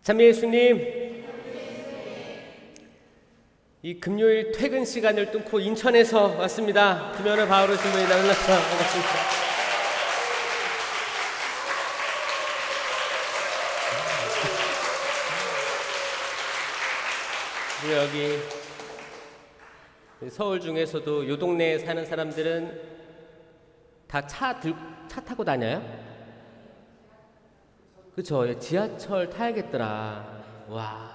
참여 예수님, 이 금요일 퇴근 시간을 뚫고 인천에서 왔습니다. 김연아 바오로 신부님 만나서 반갑습니다. 여기 서울 중에서도 요 동네에 사는 사람들은 다 차 타고 다녀요? 그쵸? 지하철 타야겠더라. 와,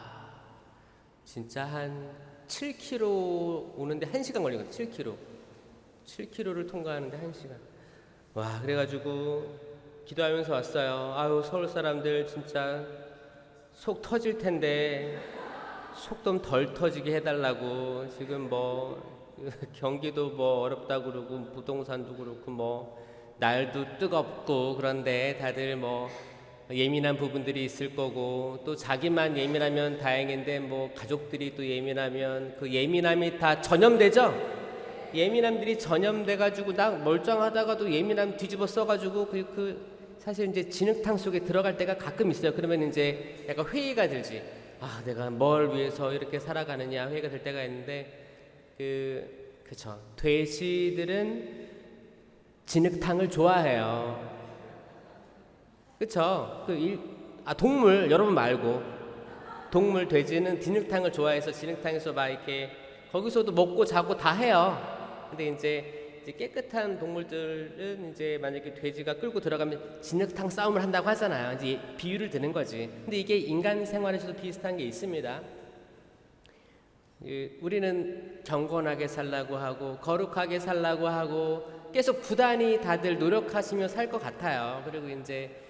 진짜 한 7km 오는데 1시간 걸리거든. 7km를 통과하는데 1시간. 와, 그래가지고 기도하면서 왔어요. 아유, 서울 사람들 진짜 속 터질 텐데 속 좀 덜 터지게 해달라고. 지금 뭐 경기도 뭐 어렵다고 그러고 부동산도 그렇고 뭐 날도 뜨겁고 그런데 다들 뭐 예민한 부분들이 있을 거고, 또 자기만 예민하면 다행인데 뭐 가족들이 또 예민하면 그 예민함이 다 전염되죠. 예민함들이 전염돼가지고 나 멀쩡하다가도 예민함 뒤집어 써가지고 사실 이제 진흙탕 속에 들어갈 때가 가끔 있어요. 그러면 이제 약간 회의가 들지. 아, 내가 뭘 위해서 이렇게 살아가느냐 회의가 될 때가 있는데 그쵸. 돼지들은 진흙탕을 좋아해요. 그쵸? 동물, 여러분 말고. 동물, 돼지는 진흙탕을 좋아해서 진흙탕에서 막 이렇게, 거기서도 먹고 자고 다 해요. 근데 이제 깨끗한 동물들은 이제 만약에 돼지가 끌고 들어가면 진흙탕 싸움을 한다고 하잖아요. 이제 비유를 드는 거지. 근데 이게 인간 생활에서도 비슷한 게 있습니다. 우리는 경건하게 살라고 하고, 거룩하게 살라고 하고, 계속 부단히 다들 노력하시며 살 것 같아요. 그리고 이제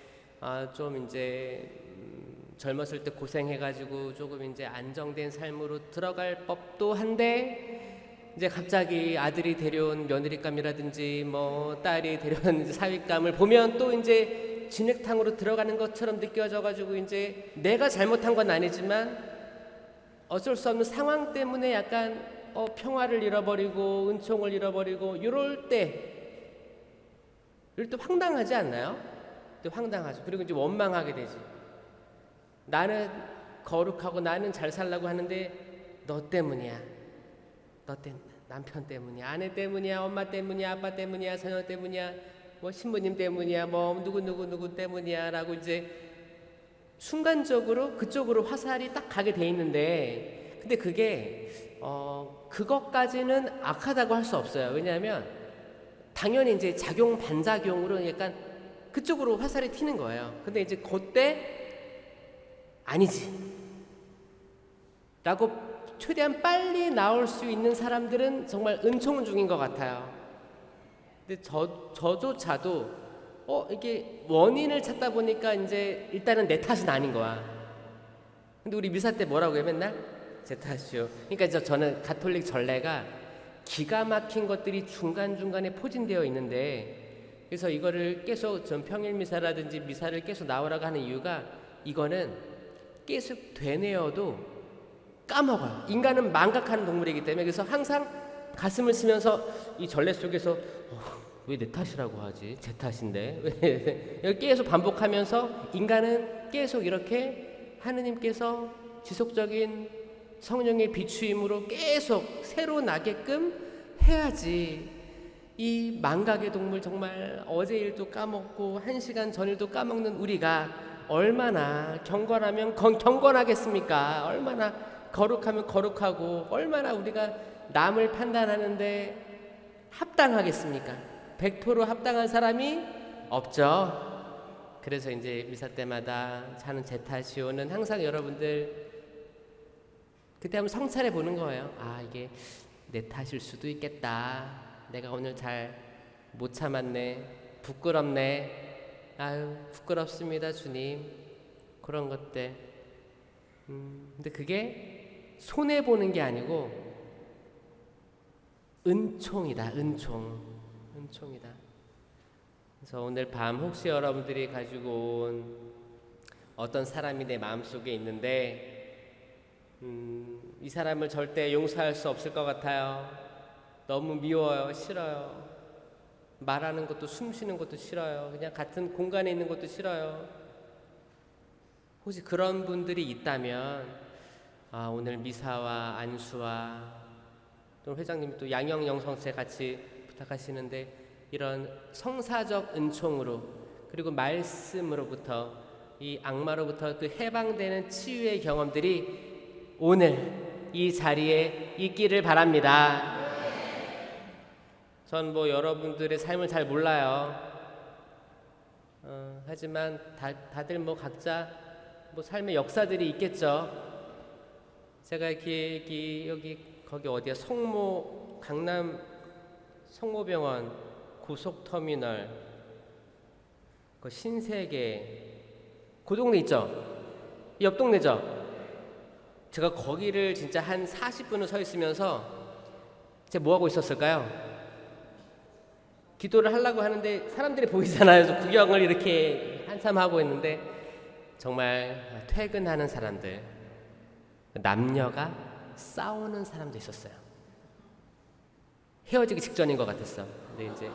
좀 이제 젊었을 때 고생해가지고 조금 이제 안정된 삶으로 들어갈 법도 한데, 이제 갑자기 아들이 데려온 며느리감이라든지 뭐 딸이 데려온 사윗감을 보면 또 이제 진흙탕으로 들어가는 것처럼 느껴져가지고 이제 내가 잘못한 건 아니지만 어쩔 수 없는 상황 때문에 약간 평화를 잃어버리고 은총을 잃어버리고 이럴 때 황당하지 않나요? 또 황당하죠. 그리고 이제 원망하게 되지. 나는 거룩하고 나는 잘 살라고 하는데 너 때문이야. 남편 때문이야. 아내 때문이야. 엄마 때문이야. 아빠 때문이야. 자녀 때문이야. 뭐 신부님 때문이야. 뭐 누구 때문이야. 라고 이제 순간적으로 그쪽으로 화살이 딱 가게 돼 있는데, 근데 그게 그것까지는 악하다고 할 수 없어요. 왜냐하면 당연히 이제 작용 반작용으로 약간 그쪽으로 화살이 튀는 거예요. 근데 이제 그때 아니지 라고 최대한 빨리 나올 수 있는 사람들은 정말 은총 중인 것 같아요. 근데 저조차도 이게 원인을 찾다 보니까 이제 일단은 내 탓은 아닌 거야. 근데 우리 미사 때 뭐라고 해 맨날? 제 탓이요. 그러니까 저는 가톨릭 전례가 기가 막힌 것들이 중간중간에 포진되어 있는데, 그래서 이거를 계속 전 평일 미사라든지 미사를 계속 나오라고 하는 이유가, 이거는 계속 되뇌어도 까먹어요. 인간은 망각하는 동물이기 때문에. 그래서 항상 가슴을 쓰면서 이 전례 속에서 왜 내 탓이라고 하지? 제 탓인데. 왜 계속 반복하면서 인간은 계속 이렇게 하느님께서 지속적인 성령의 비추임으로 계속 새로 나게끔 해야지. 이 망각의 동물, 정말 어제 일도 까먹고 1시간 전 일도 까먹는 우리가 얼마나 경건하면 경건하겠습니까? 얼마나 거룩하면 거룩하고, 얼마나 우리가 남을 판단하는데 합당하겠습니까? 100% 합당한 사람이 없죠. 그래서 이제 미사 때마다 자는 제 탓이오는 항상 여러분들 그때 한번 성찰해 보는 거예요. 아, 이게 내 탓일 수도 있겠다. 내가 오늘 잘 못 참았네. 부끄럽네. 아유, 부끄럽습니다, 주님. 그런 것들. 근데 그게 손해 보는 게 아니고 은총이다. 은총이다. 그래서 오늘 밤 혹시 여러분들이 가지고 온 어떤 사람이 내 마음속에 있는데 이 사람을 절대 용서할 수 없을 것 같아요. 너무 미워요. 싫어요. 말하는 것도 숨 쉬는 것도 싫어요. 그냥 같은 공간에 있는 것도 싫어요. 혹시 그런 분들이 있다면 오늘 미사와 안수와 또 회장님 또 양형 영성체 같이 부탁하시는데 이런 성사적 은총으로 그리고 말씀으로부터 이 악마로부터 그 해방되는 치유의 경험들이 오늘 이 자리에 있기를 바랍니다. 전 뭐 여러분들의 삶을 잘 몰라요. 하지만 다들 뭐 각자 뭐 삶의 역사들이 있겠죠. 제가 거기 어디야? 강남 성모병원 고속터미널 그 신세계 그 동네 있죠? 옆 동네죠? 제가 거기를 진짜 한 40분을 서 있으면서 제가 뭐 하고 있었을까요? 기도를 하려고 하는데 사람들이 보이잖아요. 그래서 구경을 이렇게 한참 하고 있는데 정말 퇴근하는 사람들, 남녀가 싸우는 사람도 있었어요. 헤어지기 직전인 것 같았어. 근데 이제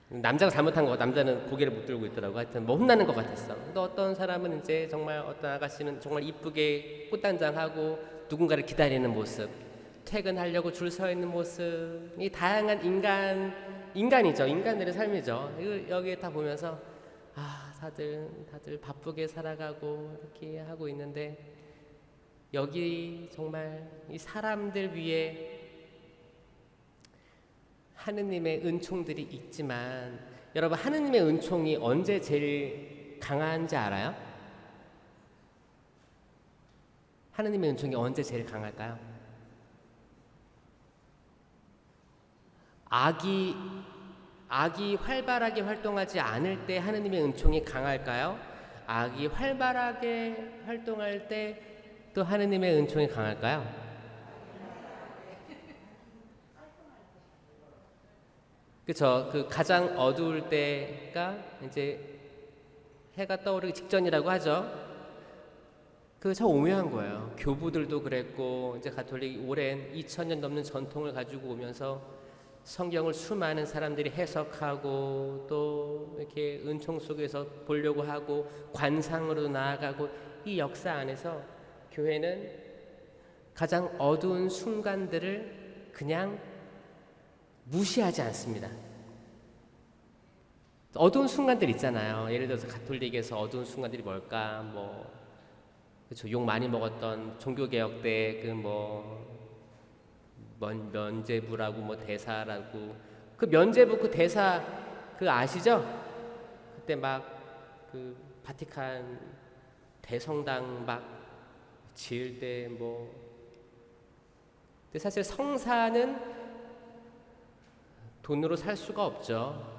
남자가 잘못한 거 같아. 남자는 고개를 못 들고 있더라고. 하여튼 뭐 혼나는 것 같았어. 근데 어떤 사람은 이제 정말 어떤 아가씨는 정말 이쁘게 꽃단장하고 누군가를 기다리는 모습, 퇴근하려고 줄 서 있는 모습, 이 다양한 인간이죠. 인간들의 삶이죠. 여기에 다 보면서 다들 바쁘게 살아가고 이렇게 하고 있는데 여기 정말 이 사람들 위에 하느님의 은총들이 있지만 여러분 하느님의 은총이 언제 제일 강한지 알아요? 하느님의 은총이 언제 제일 강할까요? 악이 활발하게 활동하지 않을 때 하느님의 은총이 강할까요? 악이 활발하게 활동할 때 또 하느님의 은총이 강할까요? 그렇죠. 그 가장 어두울 때가 이제 해가 떠오르기 직전이라고 하죠. 그거 참 오묘한 거예요. 교부들도 그랬고 이제 가톨릭 오랜 2000년 넘는 전통을 가지고 오면서 성경을 수많은 사람들이 해석하고 또 이렇게 은총 속에서 보려고 하고 관상으로 나아가고 이 역사 안에서 교회는 가장 어두운 순간들을 그냥 무시하지 않습니다. 어두운 순간들 있잖아요. 예를 들어서 가톨릭에서 어두운 순간들이 뭘까? 뭐 그렇죠. 욕 많이 먹었던 종교개혁 때 그 뭐 면죄부라고 뭐 대사라고 그 면죄부 그 대사 그 아시죠? 그때 막 그 바티칸 대성당 막 지을 때 뭐 근데 사실 성사는 돈으로 살 수가 없죠.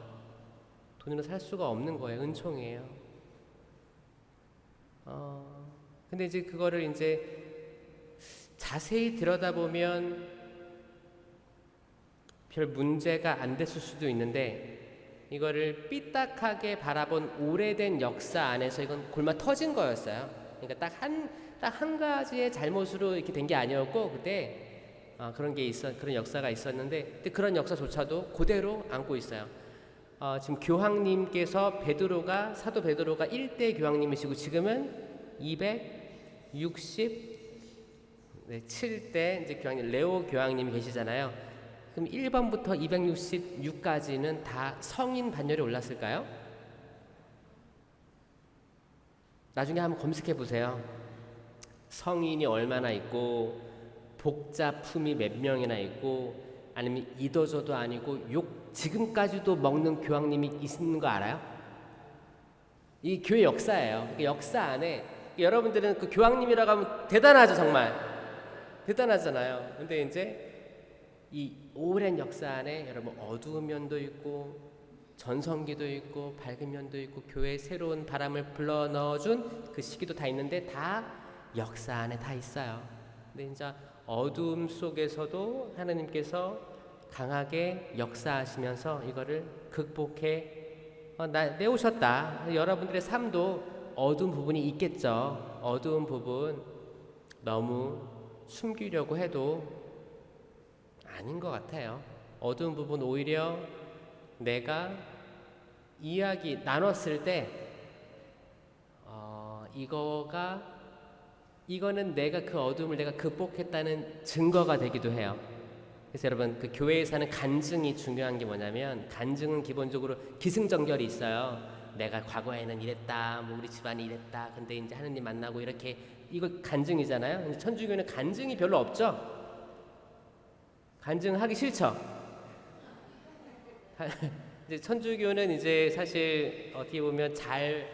돈으로 살 수가 없는 거예요. 은총이에요. 근데 이제 그거를 이제 자세히 들여다보면 별 문제가 안 됐을 수도 있는데 이거를 삐딱하게 바라본 오래된 역사 안에서 이건 골마 터진 거였어요. 그러니까 딱 한 가지의 잘못으로 이렇게 된 게 아니었고 그때 그런 역사가 있었는데 근데 그런 역사조차도 그대로 안고 있어요. 지금 교황님께서 사도 베드로가 1대 교황님이시고 지금은 267대 이제 교황님 레오 교황님이 계시잖아요. 그럼 1번부터 266까지는 다 성인 반열에 올랐을까요? 나중에 한번 검색해 보세요. 성인이 얼마나 있고 복자품이 몇 명이나 있고 아니면 이도저도 아니고 욕 지금까지도 먹는 교황님이 있는 거 알아요? 이 교회 역사예요. 그 역사 안에 여러분들은 그 교황님이라고 하면 대단하죠. 정말 대단하잖아요. 근데 이제 이 오랜 역사 안에 여러분 어두운 면도 있고 전성기도 있고 밝은 면도 있고 교회에 새로운 바람을 불러 넣어준 그 시기도 다 있는데 다 역사 안에 다 있어요. 근데 이제 어두움 속에서도 하나님께서 강하게 역사하시면서 이거를 극복해 내오셨다. 여러분들의 삶도 어두운 부분이 있겠죠. 어두운 부분 너무 숨기려고 해도 아닌 것 같아요. 어두운 부분 오히려 내가 이야기 나눴을 때 이거는 내가 그 어둠을 내가 극복했다는 증거가 되기도 해요. 그래서 여러분 그 교회에 사는 간증이 중요한 게 뭐냐면 간증은 기본적으로 기승전결이 있어요. 내가 과거에는 이랬다, 뭐 우리 집안이 이랬다. 근데 이제 하느님 만나고 이렇게 이거 간증이잖아요. 근데 천주교는 간증이 별로 없죠. 간증하기 싫죠. 이제 천주교는 이제 사실 어떻게 보면 잘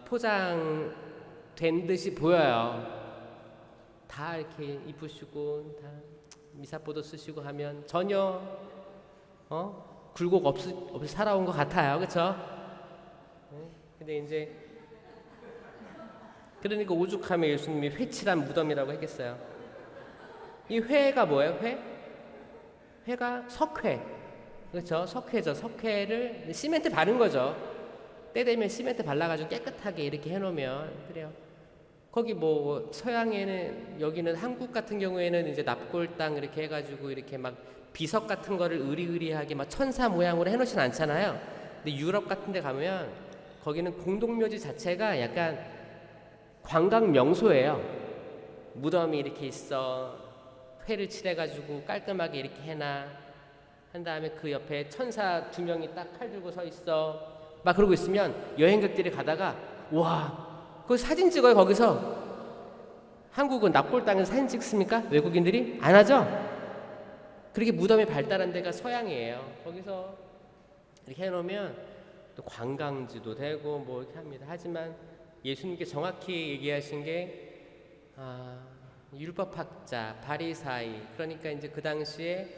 포장된 듯이 보여요. 다 이렇게 이쁘시고 다 미사포도 쓰시고 하면 전혀 굴곡 없이 살아온 것 같아요, 그렇죠? 근데 이제 그러니까 오죽하면 예수님이 회칠한 무덤이라고 했겠어요. 이 회가 뭐예요? 회가 석회, 그렇죠? 석회죠. 석회를 시멘트 바른 거죠. 때 되면 시멘트 발라가지고 깨끗하게 이렇게 해놓으면 그래요. 거기 뭐 서양에는 여기는 한국 같은 경우에는 이제 납골당 이렇게 해가지고 이렇게 막 비석 같은 거를 으리으리하게 막 천사 모양으로 해놓진 않잖아요. 근데 유럽 같은 데 가면 거기는 공동묘지 자체가 약간 관광 명소예요. 무덤이 이렇게 있어. 회를 칠해가지고 깔끔하게 이렇게 해놔. 한 다음에 그 옆에 천사 2명이 딱 칼 들고 서 있어. 막 그러고 있으면 여행객들이 가다가 와, 그 사진 찍어요. 거기서. 한국은 납골당에서 사진 찍습니까? 외국인들이? 안 하죠? 그렇게 무덤이 발달한 데가 서양이에요. 거기서 이렇게 해놓으면 또 관광지도 되고 뭐 이렇게 합니다. 하지만 예수님께 정확히 얘기하신 게 율법학자, 바리사이, 그러니까 이제 그 당시에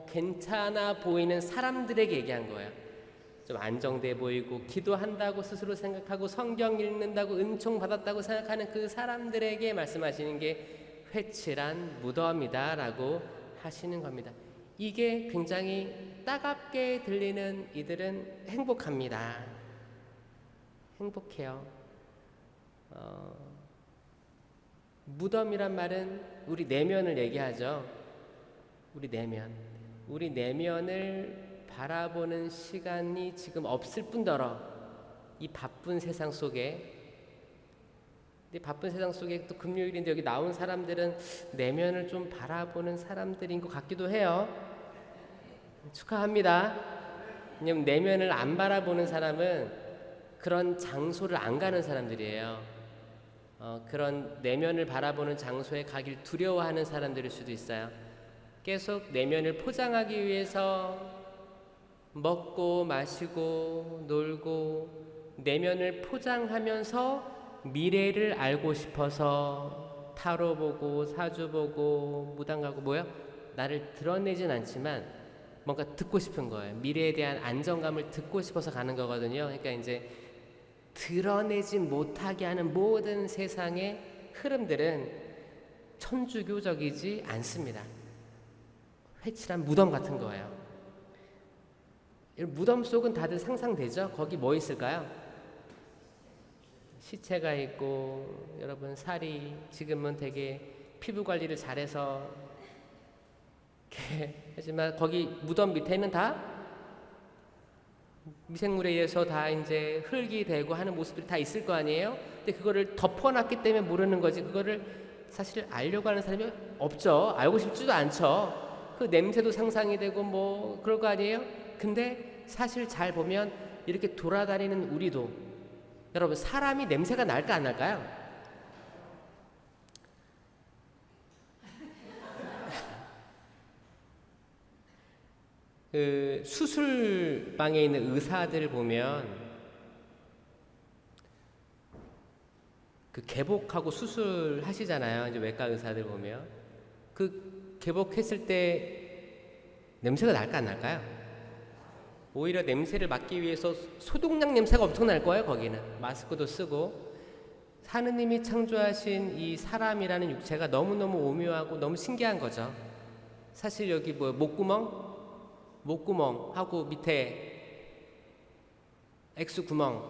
괜찮아 보이는 사람들에게 얘기한 거예요. 좀 안정돼 보이고 기도한다고 스스로 생각하고 성경 읽는다고 은총 받았다고 생각하는 그 사람들에게 말씀하시는 게 회칠한 무덤이다라고 하시는 겁니다. 이게 굉장히 따갑게 들리는 이들은 행복합니다. 행복해요. 무덤이란 말은 우리 내면을 얘기하죠. 우리 내면을 바라보는 시간이 지금 없을 뿐더러 이 바쁜 세상 속에, 근데 바쁜 세상 속에 또 금요일인데 여기 나온 사람들은 내면을 좀 바라보는 사람들인 것 같기도 해요. 축하합니다. 왜냐면 내면을 안 바라보는 사람은 그런 장소를 안 가는 사람들이에요. 그런 내면을 바라보는 장소에 가길 두려워하는 사람들일 수도 있어요. 계속 내면을 포장하기 위해서 먹고 마시고 놀고 내면을 포장하면서 미래를 알고 싶어서 타로 보고 사주 보고 무당 가고 뭐요? 나를 드러내진 않지만 뭔가 듣고 싶은 거예요. 미래에 대한 안정감을 듣고 싶어서 가는 거거든요. 그러니까 이제 드러내지 못하게 하는 모든 세상의 흐름들은 천주교적이지 않습니다. 회칠한 무덤 같은 거예요. 무덤 속은 다들 상상되죠? 거기 뭐 있을까요? 시체가 있고 여러분 살이 지금은 되게 피부 관리를 잘해서 하지만 거기 무덤 밑에는 다 미생물에 의해서 다 이제 흙이 되고 하는 모습들이 다 있을 거 아니에요? 근데 그거를 덮어놨기 때문에 모르는 거지. 그거를 사실 알려고 하는 사람이 없죠. 알고 싶지도 않죠. 그 냄새도 상상이 되고 뭐 그럴 거 아니에요? 근데 사실 잘 보면 이렇게 돌아다니는 우리도, 여러분 사람이 냄새가 날까 안 날까요? 그 수술방에 있는 의사들을 보면 그 개복하고 수술하시잖아요. 이제 외과 의사들 보면 그 개복했을 때 냄새가 날까 안 날까요? 오히려 냄새를 막기 위해서 소독약 냄새가 엄청 날 거예요. 거기는 마스크도 쓰고. 하느님이 창조하신 이 사람이라는 육체가 너무너무 오묘하고 너무 신기한 거죠. 사실 여기 뭐 목구멍하고 밑에 X구멍,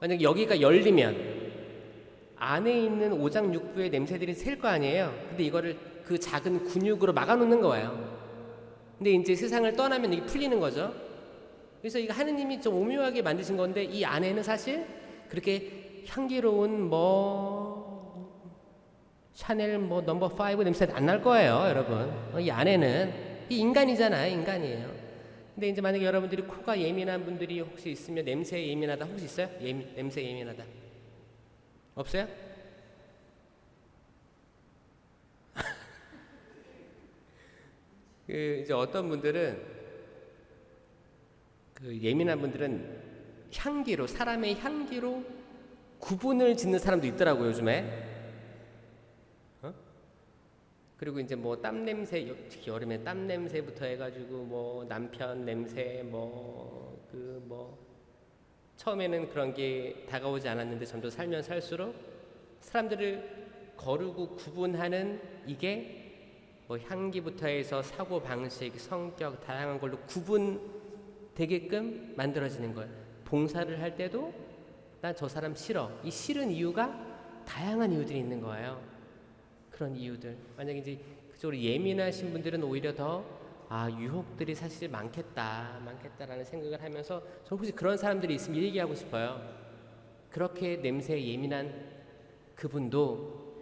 만약에 여기가 열리면 안에 있는 오장육부의 냄새들이 셀 거 아니에요. 근데 이거를 그 작은 근육으로 막아놓는 거예요. 근데 이제 세상을 떠나면 이게 풀리는 거죠. 그래서 이거 하느님이 좀 오묘하게 만드신 건데 이 안에는 사실 그렇게 향기로운 뭐 샤넬 뭐 넘버 5 냄새 안 날 거예요, 여러분. 이 안에는 이 인간이잖아요, 인간이에요. 근데 이제 만약에 여러분들이 코가 예민한 분들이 혹시 있으면 냄새에 예민하다 혹시 있어요? 냄새 예민하다 없어요? 이제 어떤 분들은 예민한 분들은 향기로 사람의 향기로 구분을 짓는 사람도 있더라고요, 요즘에. 그리고 이제 뭐 땀 냄새, 특히 여름에 땀 냄새부터 해가지고 뭐 남편 냄새 뭐 처음에는 그런 게 다가오지 않았는데 점점 살면 살수록 사람들을 거르고 구분하는 이게 뭐 향기부터 해서 사고 방식, 성격 다양한 걸로 구분되게끔 만들어지는 거예요. 봉사를 할 때도 난 저 사람 싫어. 이 싫은 이유가 다양한 이유들이 있는 거예요. 그런 이유들. 만약에 이제 그쪽으로 예민하신 분들은 오히려 더 유혹들이 사실 많겠다라는 생각을 하면서 저는 혹시 그런 사람들이 있으면 얘기하고 싶어요. 그렇게 냄새에 예민한 그분도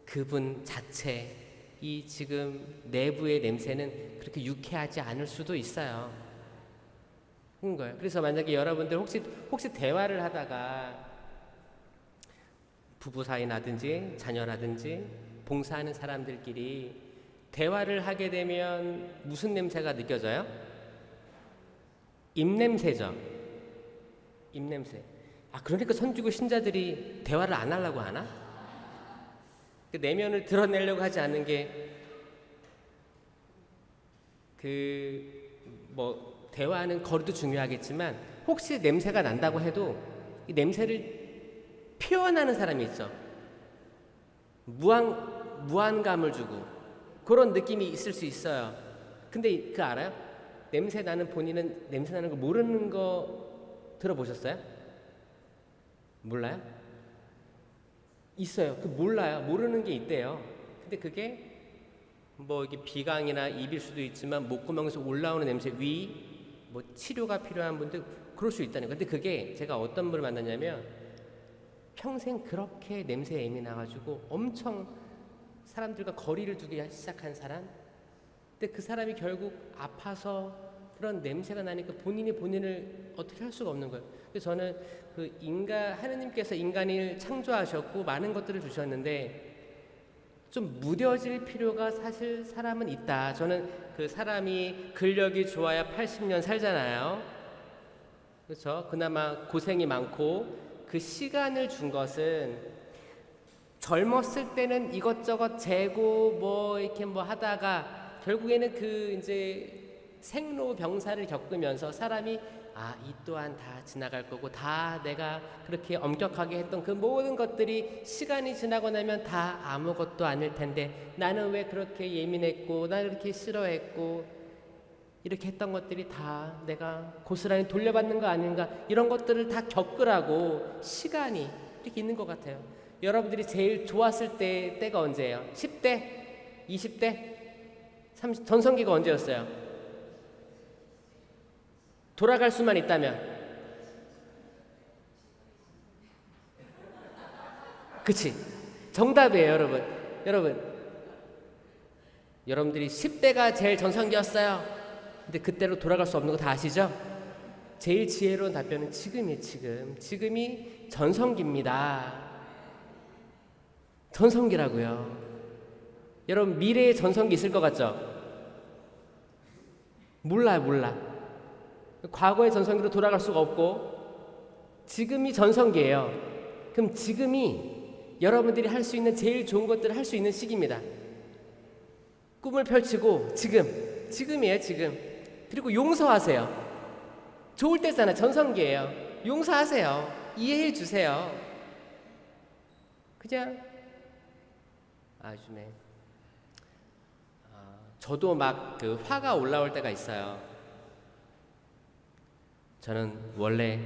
그분 자체 이 지금 내부의 냄새는 그렇게 유쾌하지 않을 수도 있어요. 그런 거예요. 그래서 만약에 여러분들 혹시 대화를 하다가 부부 사이라든지 자녀라든지 봉사하는 사람들끼리 대화를 하게 되면 무슨 냄새가 느껴져요? 입냄새죠. 입냄새. 그러니까 선지고 신자들이 대화를 안 하려고 하나? 그 내면을 드러내려고 하지 않는 게 대화하는 거리도 중요하겠지만 혹시 냄새가 난다고 해도 이 냄새를 표현하는 사람이 있죠. 무안감을 주고 그런 느낌이 있을 수 있어요. 근데 알아요? 냄새 나는 본인은 냄새 나는 거 모르는 거 들어보셨어요? 몰라요? 있어요. 몰라요. 모르는 게 있대요. 근데 그게 뭐 이게 비강이나 입일 수도 있지만 목구멍에서 올라오는 냄새 뭐 치료가 필요한 분들 그럴 수 있다는 거예요. 근데 그게 제가 어떤 분을 만났냐면 평생 그렇게 냄새에 예민해가지고 엄청 사람들과 거리를 두기 시작한 사람. 근데 그 사람이 결국 아파서 그런 냄새가 나니까 본인을 어떻게 할 수가 없는 거예요. 그래서 저는 하느님께서 인간을 창조하셨고 많은 것들을 주셨는데 좀 무뎌질 필요가 사실 사람은 있다. 저는 사람이 근력이 좋아야 80년 살잖아요. 그렇죠? 그나마 고생이 많고 그 시간을 준 것은 젊었을 때는 이것저것 재고 이렇게 하다가 결국에는 이제 생로병사를 겪으면서 사람이 이 또한 다 지나갈 거고 다 내가 그렇게 엄격하게 했던 그 모든 것들이 시간이 지나고 나면 다 아무것도 아닐 텐데 나는 왜 그렇게 예민했고 나는 그렇게 싫어했고 이렇게 했던 것들이 다 내가 고스란히 돌려받는 거 아닌가 이런 것들을 다 겪으라고 시간이 이렇게 있는 것 같아요. 여러분들이 제일 좋았을 때가 언제예요? 10대? 20대? 30, 전성기가 언제였어요? 돌아갈 수만 있다면 그치? 정답이에요, 여러분들이 10대가 제일 전성기였어요. 근데 그때로 돌아갈 수 없는 거 다 아시죠? 제일 지혜로운 답변은 지금이에요. 지금이 전성기입니다. 전성기라고요. 여러분 미래에 전성기 있을 것 같죠? 몰라. 과거의 전성기로 돌아갈 수가 없고 지금이 전성기예요. 그럼 지금이 여러분들이 할 수 있는 제일 좋은 것들을 할 수 있는 시기입니다. 꿈을 펼치고 지금이에요. 그리고 용서하세요. 좋을 때잖아. 전성기예요. 용서하세요. 이해해 주세요. 그냥 요즘에 저도 막 화가 올라올 때가 있어요. 저는 원래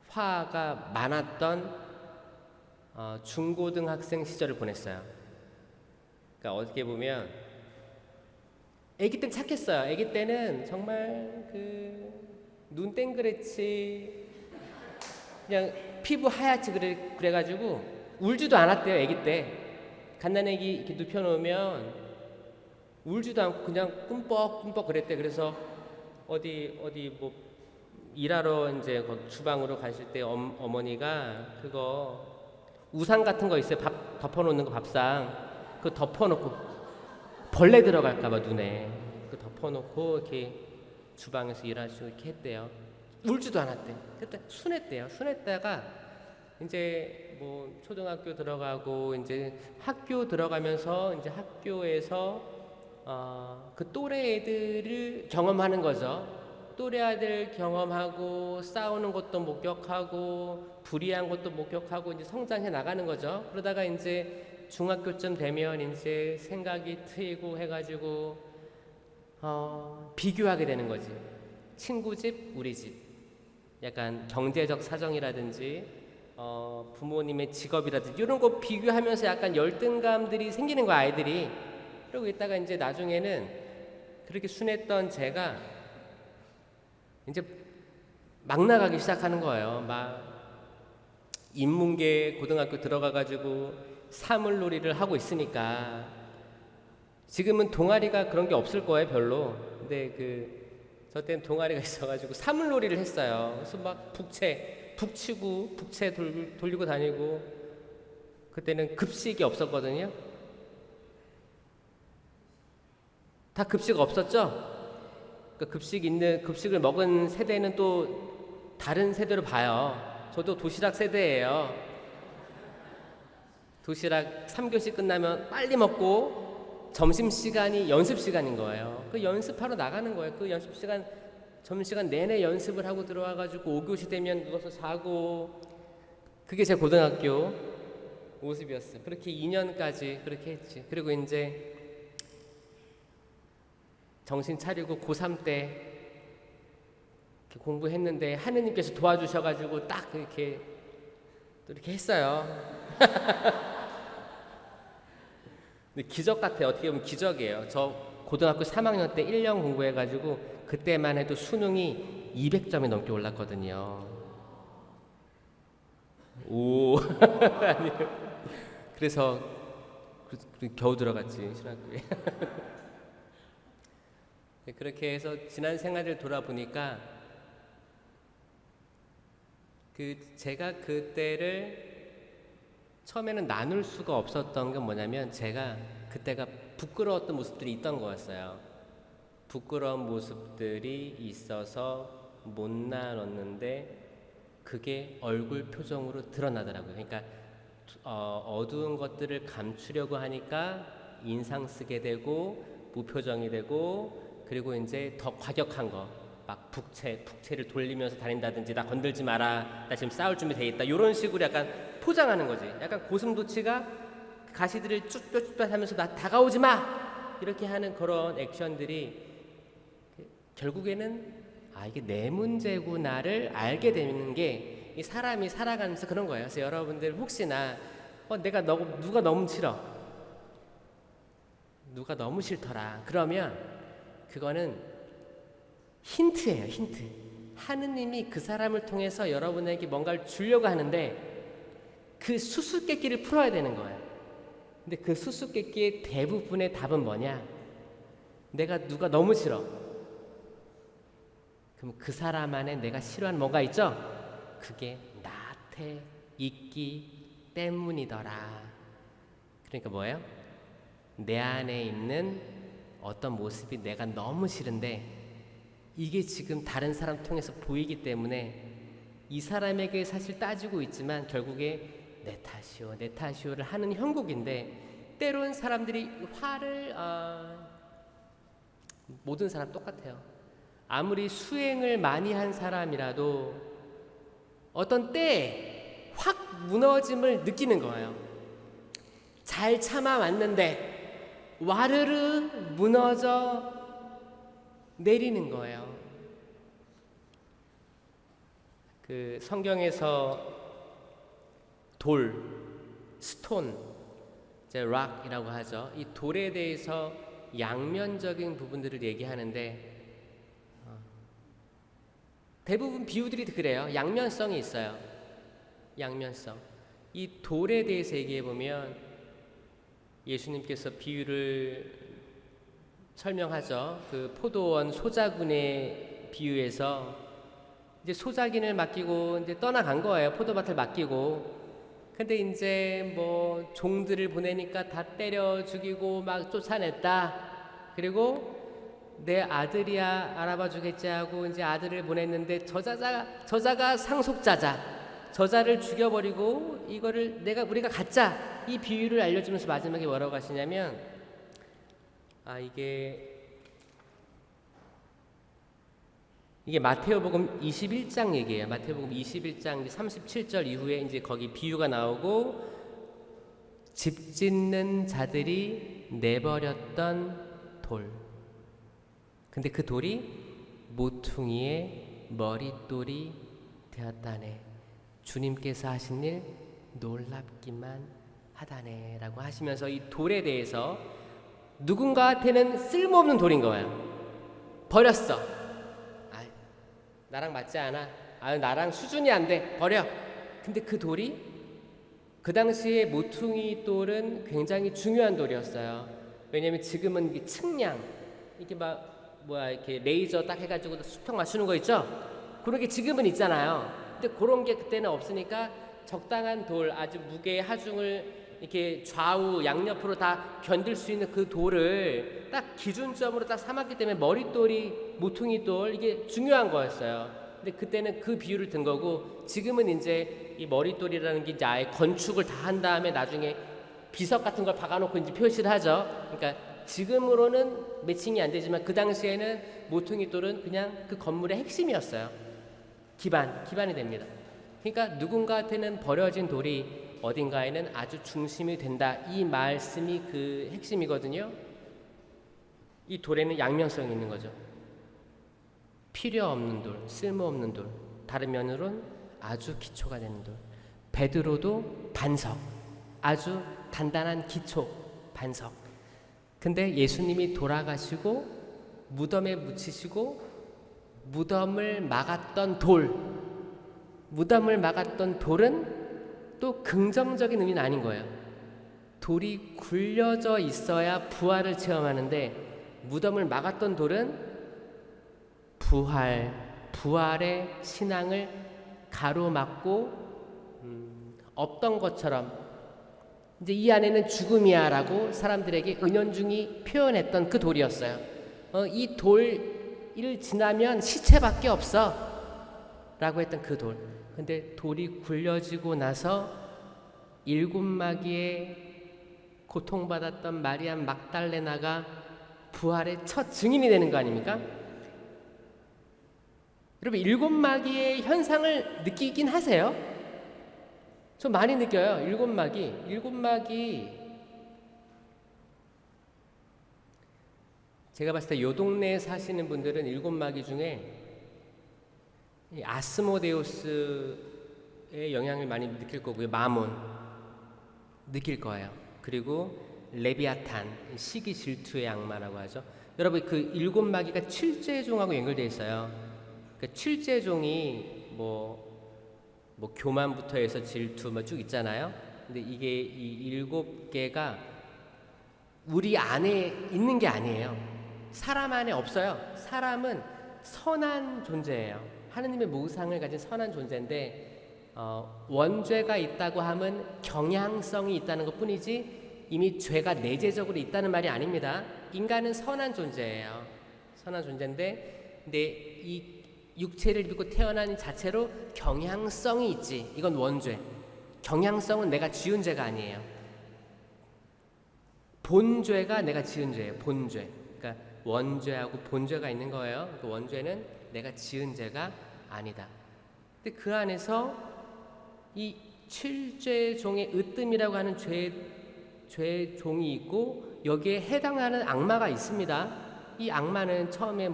화가 많았던 중고등학생 시절을 보냈어요. 그러니까 어떻게 보면 아기 때는 착했어요. 아기 때는 정말 눈 땡그랗지 그냥 피부 하얗지 그래가지고 울지도 않았대요. 아기 때 갓난아기 이렇게 눕혀놓으면 울지도 않고 그냥 꿈뻑꿈뻑 그랬대. 그래서 어디 뭐 일하러 이제 주방으로 가실 때 어머니가 그거 우산 같은 거 있어요. 밥 덮어놓는 거 밥상 그거 덮어놓고 벌레 들어갈까봐 눈에 그 덮어놓고 이렇게 주방에서 일하시고 이렇게 했대요. 울지도 않았대. 그때 순했대요. 순했다가 이제 뭐 초등학교 들어가고 이제 학교 들어가면서 이제 학교에서 그 또래 애들을 경험하는 거죠. 또래 아들 경험하고 싸우는 것도 목격하고 불이한 것도 목격하고 이제 성장해 나가는 거죠. 그러다가 이제 중학교쯤 되면 이제 생각이 트이고 해가지고 비교하게 되는 거지. 친구 집, 우리 집. 약간 경제적 사정이라든지 부모님의 직업이라든지 이런 거 비교하면서 약간 열등감들이 생기는 거야, 아이들이. 그러고 있다가 이제 나중에는 그렇게 순했던 제가 이제 막 나가기 시작하는 거예요. 막 인문계 고등학교 들어가가지고 사물놀이를 하고 있으니까 지금은 동아리가 그런 게 없을 거예요, 별로. 근데 저 때는 동아리가 있어가지고 사물놀이를 했어요. 그래서 막 북치고 북채 돌리고 다니고. 그때는 급식이 없었거든요. 다 급식 없었죠? 그러니까 급식을 먹은 세대는 또 다른 세대로 봐요. 저도 도시락 세대예요. 도시락 3교시 끝나면 빨리 먹고 점심시간이 연습시간인 거예요. 그 연습하러 나가는 거예요. 그 연습시간 점심시간 내내 연습을 하고 들어와가지고 5교시 되면 누워서 자고. 그게 제 고등학교 모습이었어요. 그렇게 2년까지 그렇게 했지. 그리고 이제 정신 차리고 고3 때 공부했는데 하느님께서 도와주셔가지고 딱 이렇게 또 이렇게 했어요. 근데 기적 같아요. 어떻게 보면 기적이에요. 저 고등학교 3학년 때 1년 공부해가지고 그때만 해도 수능이 200점이 넘게 올랐거든요. 오. 그래서 겨우 들어갔지 신학교에. 그렇게 해서 지난 생활을 돌아보니까 제가 그때를 처음에는 나눌 수가 없었던 건 뭐냐면 제가 그때가 부끄러웠던 모습들이 있던 거였어요. 부끄러운 모습들이 있어서 못 나눴는데 그게 얼굴 표정으로 드러나더라고요. 그러니까 어두운 것들을 감추려고 하니까 인상 쓰게 되고 무표정이 되고 그리고 이제 더 과격한 거 막 북채를 돌리면서 다닌다든지 나 건들지 마라 나 지금 싸울 준비 돼 있다 이런 식으로 약간 포장하는 거지. 약간 고슴도치가 가시들을 쭈뼛쭈뼛 하면서 나 다가오지 마 이렇게 하는 그런 액션들이 결국에는 이게 내 문제구나를 알게 되는 게 이 사람이 살아가면서 그런 거예요. 그래서 여러분들 혹시나 누가 너무 싫어 누가 너무 싫더라 그러면 그거는 힌트예요. 힌트. 하느님이 그 사람을 통해서 여러분에게 뭔가를 주려고 하는데 그 수수께끼를 풀어야 되는 거예요. 근데 그 수수께끼의 대부분의 답은 뭐냐? 누가 너무 싫어. 그럼 그 사람 안에 내가 싫어하는 뭔가 있죠? 그게 나한테 있기 때문이더라. 그러니까 뭐예요? 내 안에 있는 어떤 모습이 내가 너무 싫은데 이게 지금 다른 사람 통해서 보이기 때문에 이 사람에게 사실 따지고 있지만 결국에 내 탓이오를 하는 형국인데 때론 사람들이 화를 모든 사람 똑같아요. 아무리 수행을 많이 한 사람이라도 어떤 때에 확 무너짐을 느끼는 거예요. 잘 참아왔는데 와르르 무너져 내리는 거예요. 그 성경에서 스톤, 이제 락이라고 하죠. 이 돌에 대해서 양면적인 부분들을 얘기하는데 대부분 비유들이 그래요. 양면성이 있어요. 양면성. 이 돌에 대해서 얘기해 보면 예수님께서 비유를 설명하죠. 그 포도원 소자군의 비유에서 이제 소자긴을 맡기고 이제 떠나간 거예요. 포도밭을 맡기고. 근데 이제 뭐 종들을 보내니까 다 때려 죽이고 막 쫓아냈다. 그리고 내 아들이야 알아봐 주겠지 하고 이제 아들을 보냈는데 저자가 상속자자. 저자를 죽여버리고 이거를 우리가 갖자. 이 비유를 알려주면서 마지막에 뭐라고 하시냐면 이게 마태오복음 21장 얘기예요. 마태오복음 21장 37절 이후에 이제 거기 비유가 나오고 집 짓는 자들이 내버렸던 돌. 근데 그 돌이 모퉁이의 머릿돌이 되었다네. 주님께서 하신 일 놀랍기만 하다네라고 하시면서 이 돌에 대해서 누군가한테는 쓸모없는 돌인 거예요. 버렸어. 나랑 맞지 않아. 나랑 수준이 안 돼. 버려. 근데 그 돌이 그 당시에 모퉁이 돌은 굉장히 중요한 돌이었어요. 왜냐면 지금은 이게 측량 이게 이렇게 레이저 딱 해가지고 수평 맞추는 거 있죠? 그런 게 지금은 있잖아요. 근데 그런 게 그때는 없으니까 적당한 돌, 아주 무게의 하중을 이렇게 좌우 양옆으로 다 견딜 수 있는 그 돌을 딱 기준점으로 딱 삼았기 때문에 머릿돌이 모퉁이 돌 이게 중요한 거였어요. 근데 그때는 그 비유를 든 거고 지금은 이제 이 머릿돌이라는 게 이제 아예 건축을 다 한 다음에 나중에 비석 같은 걸 박아놓고 이제 표시를 하죠. 그러니까 지금으로는 매칭이 안 되지만 그 당시에는 모퉁이 돌은 그냥 그 건물의 핵심이었어요. 기반이 됩니다. 그러니까 누군가한테는 버려진 돌이 어딘가에는 아주 중심이 된다. 이 말씀이 그 핵심이거든요. 이 돌에는 양면성이 있는 거죠. 필요 없는 돌, 쓸모없는 돌. 다른 면으로는 아주 기초가 되는 돌. 베드로도 반석, 아주 단단한 기초, 반석. 근데 예수님이 돌아가시고 무덤에 묻히시고 무덤을 막았던 돌은 또 긍정적인 의미는 아닌 거예요. 돌이 굴려져 있어야 부활을 체험하는데 무덤을 막았던 돌은 부활의 신앙을 가로막고 없던 것처럼 이제 이 안에는 죽음이야라고 사람들에게 은연중히 표현했던 그 돌이었어요. 이 돌을 지나면 시체밖에 없어 라고 했던 그 돌. 근데 돌이 굴려지고 나서 7마귀에 고통받았던 마리암 막달레나가 부활의 첫 증인이 되는 거 아닙니까? 여러분 7마귀의 현상을 느끼긴 하세요? 저 많이 느껴요. 7마귀 제가 봤을 때 요 동네에 사시는 분들은 7마귀 중에 아스모데우스의 영향을 많이 느낄 거고요. 마몬 느낄 거예요. 그리고 레비아탄, 시기 질투의 악마라고 하죠. 여러분 그 7마귀가 칠제종하고 연결되어 있어요. 그 칠제종이 뭐 교만부터 해서 질투 쭉 있잖아요. 근데 이게 이 7개가 우리 안에 있는 게 아니에요. 사람 안에 없어요. 사람은 선한 존재예요. 하느님의 모상을 가진 선한 존재인데 원죄가 있다고 하면 경향성이 있다는 것뿐이지 이미 죄가 내재적으로 있다는 말이 아닙니다. 인간은 선한 존재예요. 선한 존재인데 근데 이 육체를 입고 태어난 자체로 경향성이 있지. 이건 원죄. 경향성은 내가 지은 죄가 아니에요. 본죄가 내가 지은 죄예요. 본죄. 그러니까 원죄하고 본죄가 있는 거예요. 그 원죄는 내가 지은 죄가 아니다. 근데 그 안에서 이 7죄종의 으뜸이라고 하는 죄종이 있고 여기에 해당하는 악마가 있습니다. 이 악마는 처음에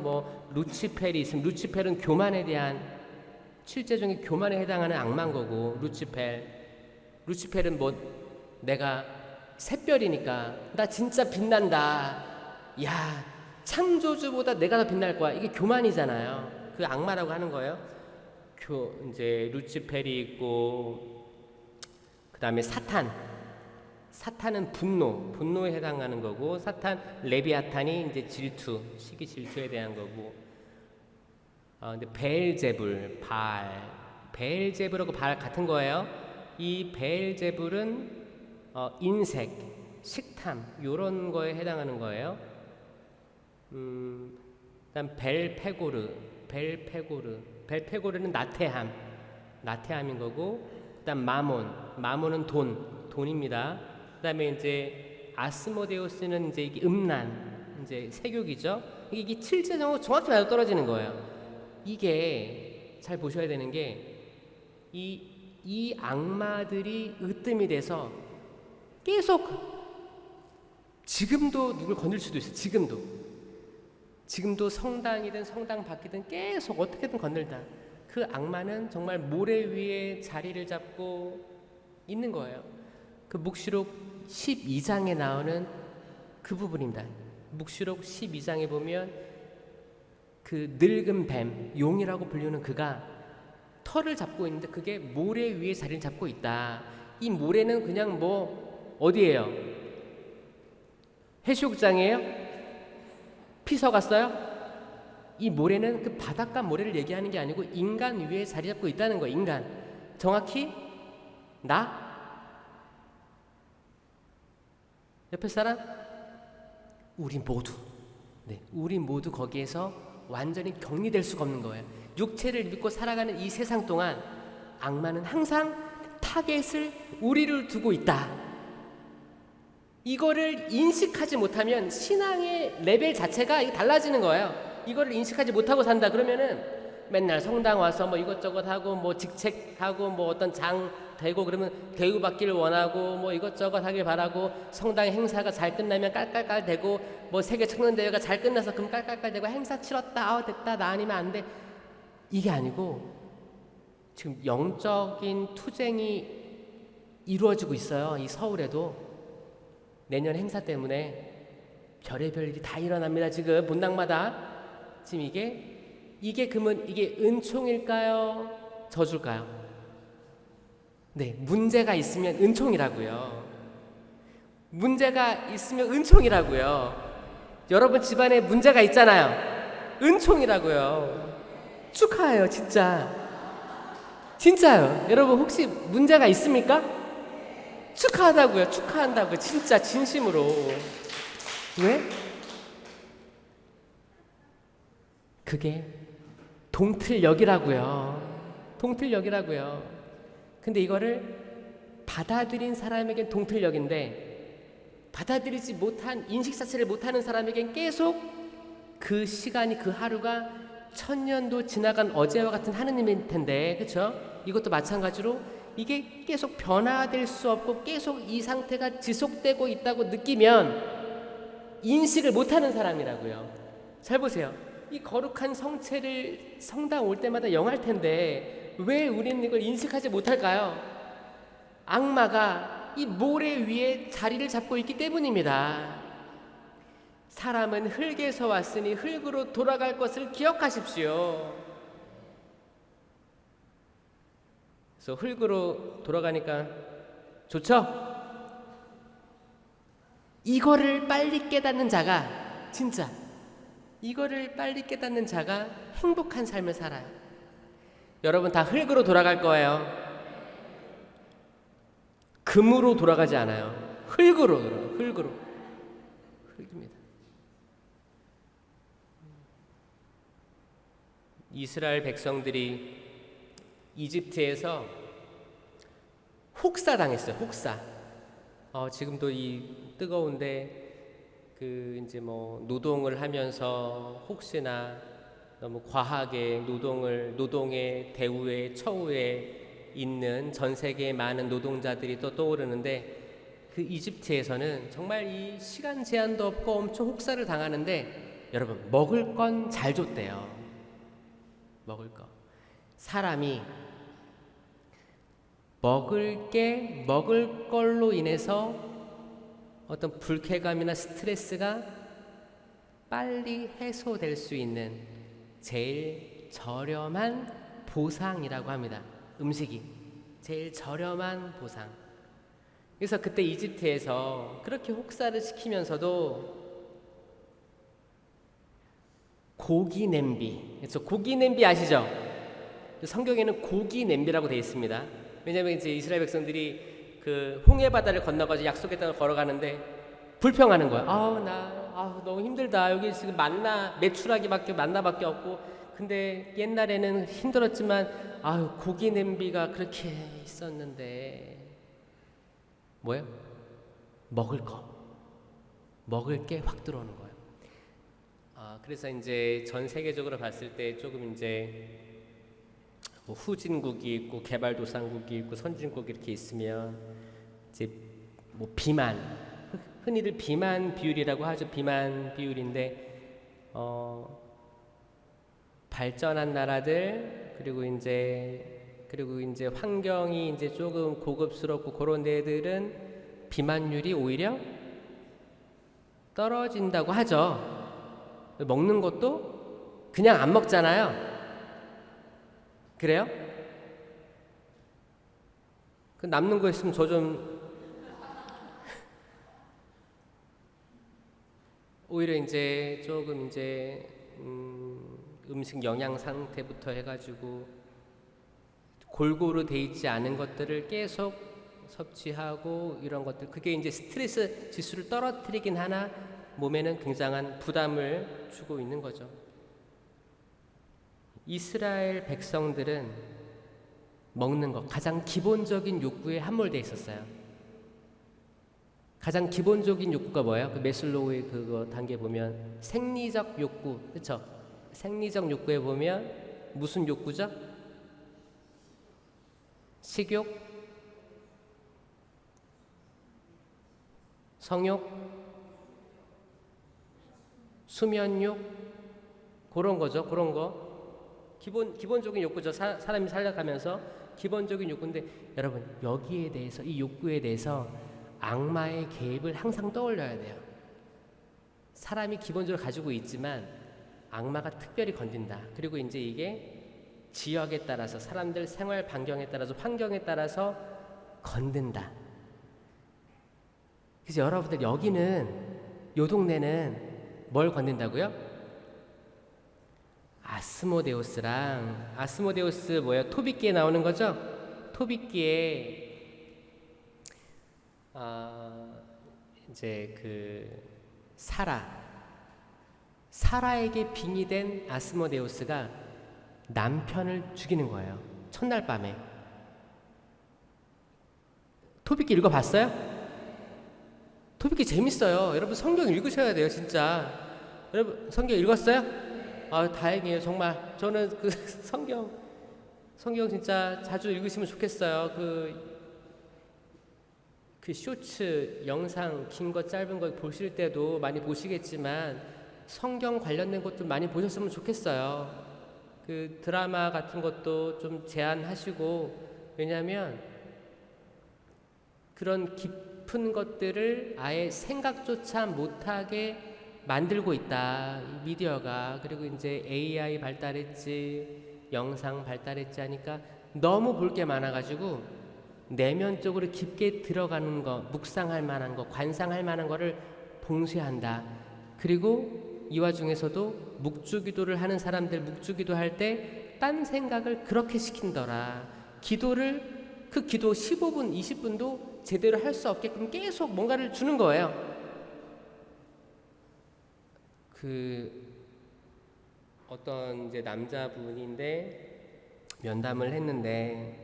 루치펠이 있으면 루치펠은 교만에 대한 7죄종의 교만에 해당하는 악마인 거고 루치펠은 내가 샛별이니까 나 진짜 빛난다. 야 창조주보다 내가 더 빛날 거야. 이게 교만이잖아요. 그 악마라고 하는 거예요. 이제 루치펠이 있고 그 다음에 사탄은 분노에 해당하는 거고, 사탄 레비아탄이 이제 질투, 시기 질투에 대한 거고, 근데 베엘제불하고 바알 같은 거예요. 이 베엘제불은 인색, 식탐 요런 거에 해당하는 거예요. 그다음 벨페고르는 나태함인 거고, 그다음 마몬은 돈입니다. 그다음에 이제 아스모데우스는 이제 이게 음란, 이제 세욕이죠. 이게 7제정하고 정확히 맞아 떨어지는 거예요. 이게 잘 보셔야 되는 게 이 악마들이 으뜸이 돼서 계속 지금도 누굴 건들 수도 있어요. 지금도 성당이든 성당 밖이든 계속 어떻게든 건들다. 그 악마는 정말 모래 위에 자리를 잡고 있는 거예요. 그 묵시록 12장에 나오는 그 부분입니다. 묵시록 12장에 보면 그 늙은 뱀, 용이라고 불리는 그가 털을 잡고 있는데 그게 모래 위에 자리를 잡고 있다. 이 모래는 그냥 뭐 어디예요? 해수욕장이에요? 피서 갔어요? 이 모래는 그 바닷가 모래를 얘기하는 게 아니고 인간 위에 자리 잡고 있다는 거예요. 인간. 정확히 옆에 사람? 우리 모두 거기에서 완전히 격리될 수가 없는 거예요. 육체를 믿고 살아가는 이 세상 동안 악마는 항상 타겟을 우리를 두고 있다. 이거를 인식하지 못하면 신앙의 레벨 자체가 달라지는 거예요. 이거를 인식하지 못하고 산다 그러면은 맨날 성당 와서 뭐 이것저것 하고 뭐 직책하고 뭐 어떤 장 되고 그러면 대우받기를 원하고 뭐 이것저것 하길 바라고, 성당 행사가 잘 끝나면 깔깔깔 대고, 뭐 세계 청년대회가 잘 끝나서 그럼 깔깔깔 대고 행사 치렀다, 됐다, 나 아니면 안 돼. 이게 아니고 지금 영적인 투쟁이 이루어지고 있어요. 이 서울에도 내년 행사 때문에 별의별 일이 다 일어납니다. 지금 본당마다. 지금 이게 그러면 이게 은총일까요? 저줄까요? 네, 문제가 있으면 은총이라고요. 문제가 있으면 은총이라고요. 여러분 집안에 문제가 있잖아요. 은총이라고요. 축하해요, 진짜요. 여러분 혹시 문제가 있습니까? 축하한다고요. 진짜 진심으로. 왜? 그게 동틀역이라고요. 근데 이거를 받아들인 사람에겐 동틀역인데, 받아들이지 못한, 인식 자체를 못하는 사람에겐 계속 그 시간이, 그 하루가 천년도 지나간 어제와 같은 하느님일 텐데, 그렇죠? 이것도 마찬가지로 이게 계속 변화될 수 없고 계속 이 상태가 지속되고 있다고 느끼면 인식을 못하는 사람이라고요. 잘 보세요. 이 거룩한 성체를 성당 올 때마다 영할 텐데 왜 우리는 이걸 인식하지 못할까요? 악마가 이 모래 위에 자리를 잡고 있기 때문입니다. 사람은 흙에서 왔으니 흙으로 돌아갈 것을 기억하십시오. 그래서 흙으로 돌아가니까 좋죠? 이거를 빨리 깨닫는 자가, 진짜 이거를 빨리 깨닫는 자가 행복한 삶을 살아요. 여러분 다 흙으로 돌아갈 거예요. 금으로 돌아가지 않아요. 흙으로 돌아가요. 흙입니다. 이스라엘 백성들이 이집트에서 혹사당했어요. 지금도 이 뜨거운데 그 이제 뭐 노동을 하면서 혹시나 너무 과하게 노동의 대우에 처우에 있는 전 세계의 많은 노동자들이 또 떠오르는데, 그 이집트에서는 정말 이 시간 제한도 없고 엄청 혹사를 당하는데 여러분 먹을 건 잘 줬대요. 먹을 거. 사람이 먹을 걸로 인해서 어떤 불쾌감이나 스트레스가 빨리 해소될 수 있는 제일 저렴한 보상이라고 합니다. 음식이 제일 저렴한 보상. 그래서 그때 이집트에서 그렇게 혹사를 시키면서도 고기 냄비, 그렇죠? 고기 냄비 아시죠? 성경에는 고기 냄비라고 되어 있습니다. 왜냐하면 이제 이스라엘 백성들이 그 홍해 바다를 건너가지고 약속의 땅을 걸어가는데 불평하는 거야. 너무 힘들다. 여기 지금 만나밖에 없고. 근데 옛날에는 힘들었지만 고기 냄비가 그렇게 있었는데 뭐예요? 먹을 게 확 들어오는 거예요. 그래서 이제 전 세계적으로 봤을 때 조금 이제 뭐 후진국이 있고 개발도상국이 있고 선진국이 이렇게 있으면 이제 뭐 흔히들 비만 비율이라고 하죠. 비만 비율인데 발전한 나라들 그리고 이제 환경이 이제 조금 고급스럽고 그런 데들은 비만율이 오히려 떨어진다고 하죠. 먹는 것도 그냥 안 먹잖아요. 그래요? 그 남는 거 있으면 저 좀 오히려 이제 조금 이제 음식 영양 상태부터 해가지고 골고루 돼 있지 않은 것들을 계속 섭취하고 이런 것들 그게 이제 스트레스 지수를 떨어뜨리긴 하나 몸에는 굉장한 부담을 주고 있는 거죠. 이스라엘 백성들은 먹는 것 가장 기본적인 욕구에 함몰돼 있었어요. 가장 기본적인 욕구가 뭐예요? 그 메슬로우의 그거 단계 보면 생리적 욕구, 그렇죠? 생리적 욕구에 보면 무슨 욕구죠? 식욕, 성욕, 수면욕 그런 거죠. 그런 거 기본적인 욕구죠. 사람이 살아가면서 기본적인 욕구인데 여러분 여기에 대해서 이 욕구에 대해서 악마의 개입을 항상 떠올려야 돼요. 사람이 기본적으로 가지고 있지만 악마가 특별히 건든다. 그리고 이제 이게 지역에 따라서 사람들 생활 반경에 따라서 환경에 따라서 건든다. 그래서 여러분들 여기는 요 동네는 뭘 건든다고요? 아스모데우스 뭐예요? 토비끼에 나오는 거죠? 토비끼에 이제 그 사라에게 빙의된 아스모데우스가 남편을 죽이는 거예요. 첫날 밤에. 토비끼 읽어봤어요? 토비끼 재밌어요. 여러분 성경 읽으셔야 돼요, 진짜. 여러분 성경 읽었어요? 다행이에요, 정말. 저는 그 성경 진짜 자주 읽으시면 좋겠어요. 그 쇼츠 영상 긴 거 짧은 거 보실 때도 많이 보시겠지만 성경 관련된 것도 많이 보셨으면 좋겠어요. 그 드라마 같은 것도 좀 제한하시고, 왜냐하면 그런 깊은 것들을 아예 생각조차 못하게 만들고 있다, 이 미디어가. 그리고 이제 AI 발달했지, 영상 발달했지 하니까 너무 볼 게 많아가지고 내면적으로 깊게 들어가는 거, 묵상할 만한 거, 관상할 만한 거를 봉쇄한다. 그리고 이 와중에서도 묵주기도를 하는 사람들, 묵주기도 할 때 딴 생각을 그렇게 시킨더라. 그 기도 15분, 20분도 제대로 할 수 없게끔 계속 뭔가를 주는 거예요. 어떤 이제 남자분인데 면담을 했는데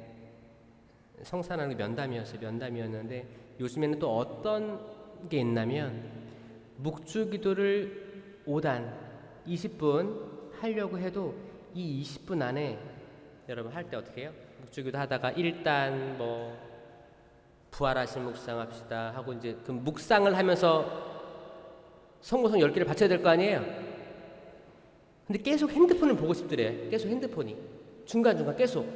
성산하는 면담이었는데 요즘에는 또 어떤 게 있냐면 묵주기도를 5단 20분 하려고 해도 이 20분 안에 여러분 할 때 어떻게 해요? 묵주기도 하다가 1단 뭐 부활하신 묵상합시다 하고 이제 그 묵상을 하면서 성고성 10개를 바쳐야 될 거 아니에요? 근데 계속 핸드폰을 보고 싶더래. 계속 핸드폰이 중간중간 계속.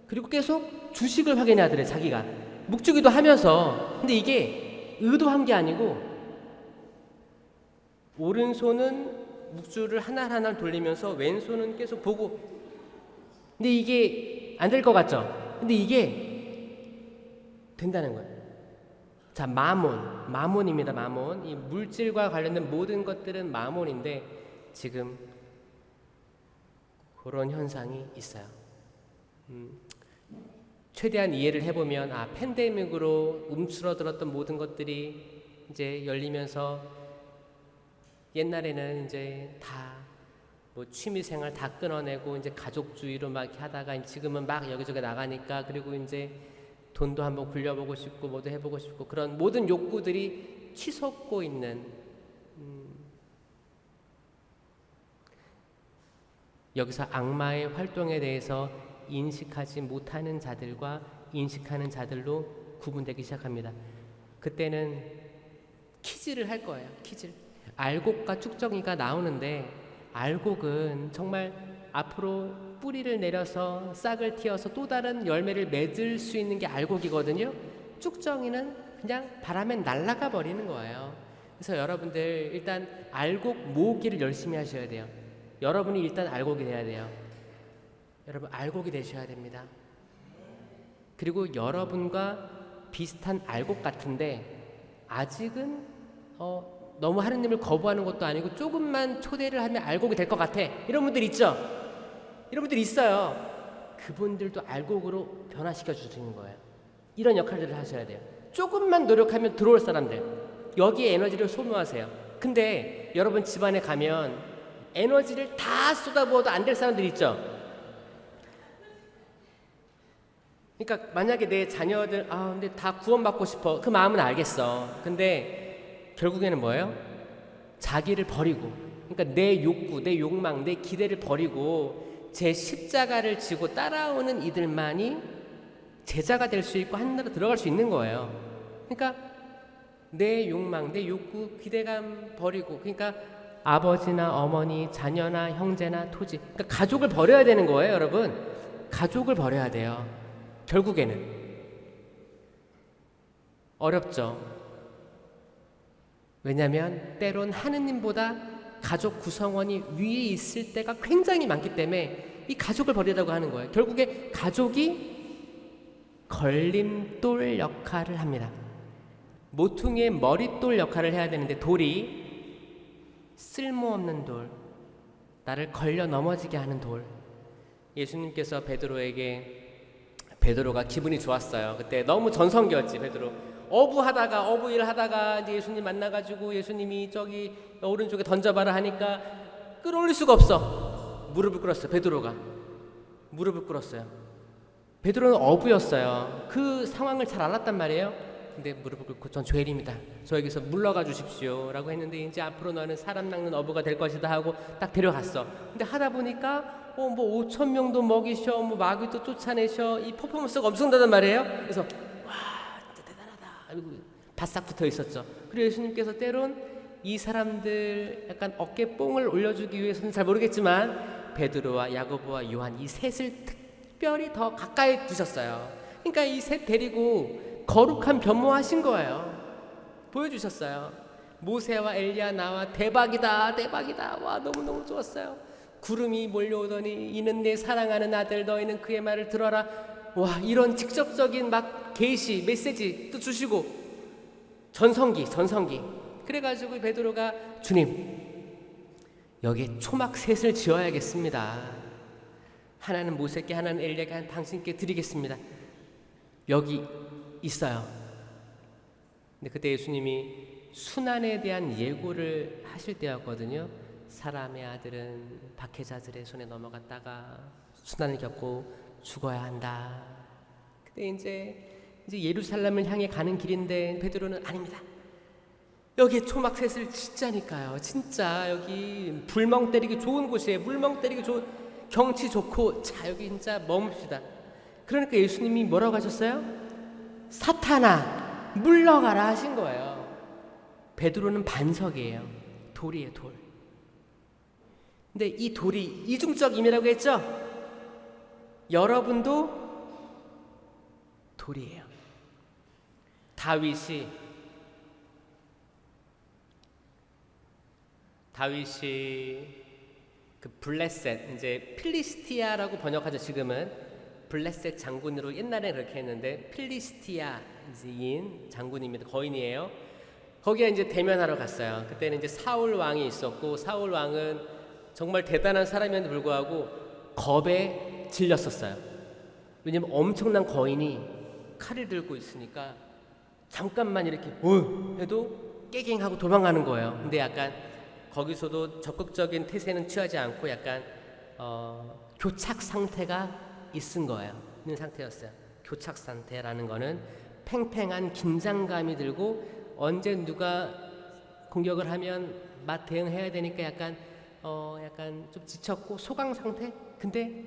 그리고 계속 주식을 확인해야 돼, 자기가. 묵주기도 하면서. 근데 이게 의도한 게 아니고 오른손은 묵주를 하나하나 돌리면서 왼손은 계속 보고. 근데 이게 안 될 것 같죠? 근데 이게 된다는 거예요. 자, 마몬입니다. 마몬. 이 물질과 관련된 모든 것들은 마몬인데 지금 그런 현상이 있어요. 최대한 이해를 해보면 팬데믹으로 움츠러들었던 모든 것들이 이제 열리면서 옛날에는 이제 다 뭐 취미생활 다 끊어내고 이제 가족주의로 막 하다가 지금은 막 여기저기 나가니까 그리고 이제 돈도 한번 굴려보고 싶고 뭐도 해보고 싶고 그런 모든 욕구들이 치솟고 있는 여기서 악마의 활동에 대해서 인식하지 못하는 자들과 인식하는 자들로 구분되기 시작합니다. 그때는 퀴즈를 할 거예요. 퀴즈. 알곡과 쭉정이가 나오는데 알곡은 정말 앞으로 뿌리를 내려서 싹을 틔어서 또 다른 열매를 맺을 수 있는 게 알곡이거든요. 쭉정이는 그냥 바람에 날아가 버리는 거예요. 그래서 여러분들 일단 알곡 모으기를 열심히 하셔야 돼요. 여러분이 일단 알곡이 돼야 돼요. 여러분 알곡이 되셔야 됩니다. 그리고 여러분과 비슷한 알곡 같은데 아직은 너무 하느님을 거부하는 것도 아니고 조금만 초대를 하면 알곡이 될 것 같아. 이런 분들 있죠? 이런 분들 있어요. 그분들도 알곡으로 변화시켜 주시는 거예요. 이런 역할들을 하셔야 돼요. 조금만 노력하면 들어올 사람들 여기에 에너지를 소모하세요. 근데 여러분 집안에 가면 에너지를 다 쏟아부어도 안 될 사람들 있죠? 그러니까 만약에 내 자녀들 근데 다 구원받고 싶어. 그 마음은 알겠어. 근데 결국에는 뭐예요? 자기를 버리고 그러니까 내 욕구, 내 욕망, 내 기대를 버리고 제 십자가를 지고 따라오는 이들만이 제자가 될 수 있고 하늘나라 들어갈 수 있는 거예요. 그러니까 내 욕망, 내 욕구, 기대감 버리고 그러니까 아버지나 어머니, 자녀나 형제나 토지 그러니까 가족을 버려야 되는 거예요. 여러분 가족을 버려야 돼요. 결국에는 어렵죠. 왜냐하면 때론 하느님보다 가족 구성원이 위에 있을 때가 굉장히 많기 때문에 이 가족을 버리라고 하는 거예요. 결국에 가족이 걸림돌 역할을 합니다. 모퉁이의 머릿돌 역할을 해야 되는데 돌이 쓸모없는 돌, 나를 걸려 넘어지게 하는 돌. 예수님께서 베드로가 기분이 좋았어요. 그때 너무 전성기였지. 베드로 어부 일 하다가 이제 예수님 만나가지고 예수님이 저기 오른쪽에 던져봐라 하니까 끌어올릴 수가 없어. 무릎을 꿇었어요. 베드로가 무릎을 꿇었어요. 베드로는 어부였어요. 그 상황을 잘 알았단 말이에요. 근데 무릎을 꿇고 전 죄인입니다. 저에게서 물러가 주십시오 라고 했는데 이제 앞으로 너는 사람 낚는 어부가 될 것이다 하고 딱 데려갔어. 근데 하다 보니까 뭐 5천 명도 먹이셔, 뭐 마귀도 쫓아내셔. 이 퍼포먼스가 엄청나단 말이에요. 그래서 와 진짜 대단하다. 아이고 바싹 붙어 있었죠. 그리고 예수님께서 때론 이 사람들 약간 어깨 뽕을 올려주기 위해서는 잘 모르겠지만 베드로와 야고보와 요한 이 셋을 특별히 더 가까이 두셨어요. 그러니까 이 셋 데리고 거룩한 변모하신 거예요. 보여주셨어요. 모세와 엘리야 나와 대박이다. 와 너무너무 좋았어요. 구름이 몰려오더니 이는 내 사랑하는 아들 너희는 그의 말을 들어라. 와 이런 직접적인 막 계시 메시지 또 주시고 전성기 그래가지고 베드로가 주님 여기에 초막 셋을 지어야겠습니다. 하나는 모세께 하나는 엘리야께 당신께 드리겠습니다. 여기 있어요. 근데 그때 예수님이 순환에 대한 예고를 하실 때였거든요. 사람의 아들은 박해자들의 손에 넘어갔다가 순환을 겪고 죽어야 한다. 근데 이제 예루살렘을 향해 가는 길인데 베드로는 아닙니다. 여기에 초막 셋을 짓자니까요. 진짜 여기 불멍 때리기 좋은 곳이에요. 물멍 때리기 좋은 경치 좋고 자 여기 진짜 머뭅시다. 그러니까 예수님이 뭐라고 하셨어요? 사탄아 물러가라 하신 거예요. 베드로는 반석이에요. 돌이에요. 돌. 근데 이 돌이 이중적 의미라고 했죠? 여러분도 돌이에요. 다윗이 그 블레셋 이제 필리스티아라고 번역하죠. 지금은 블레셋 장군으로 옛날에 그렇게 했는데 필리스티아인 장군입니다. 거인이에요. 거기에 이제 대면하러 갔어요. 그때는 이제 사울 왕이 있었고 사울 왕은 정말 대단한 사람이었는데 불구하고 겁에 질렸었어요. 왜냐면 엄청난 거인이 칼을 들고 있으니까 잠깐만 이렇게 해도 깨갱하고 도망가는 거예요. 근데 약간 거기서도 적극적인 태세는 취하지 않고 약간 교착 상태가 있는 상태였어요. 교착 상태라는 거는 팽팽한 긴장감이 들고 언제 누가 공격을 하면 막 대응해야 되니까 약간 좀 지쳤고 소강 상태? 근데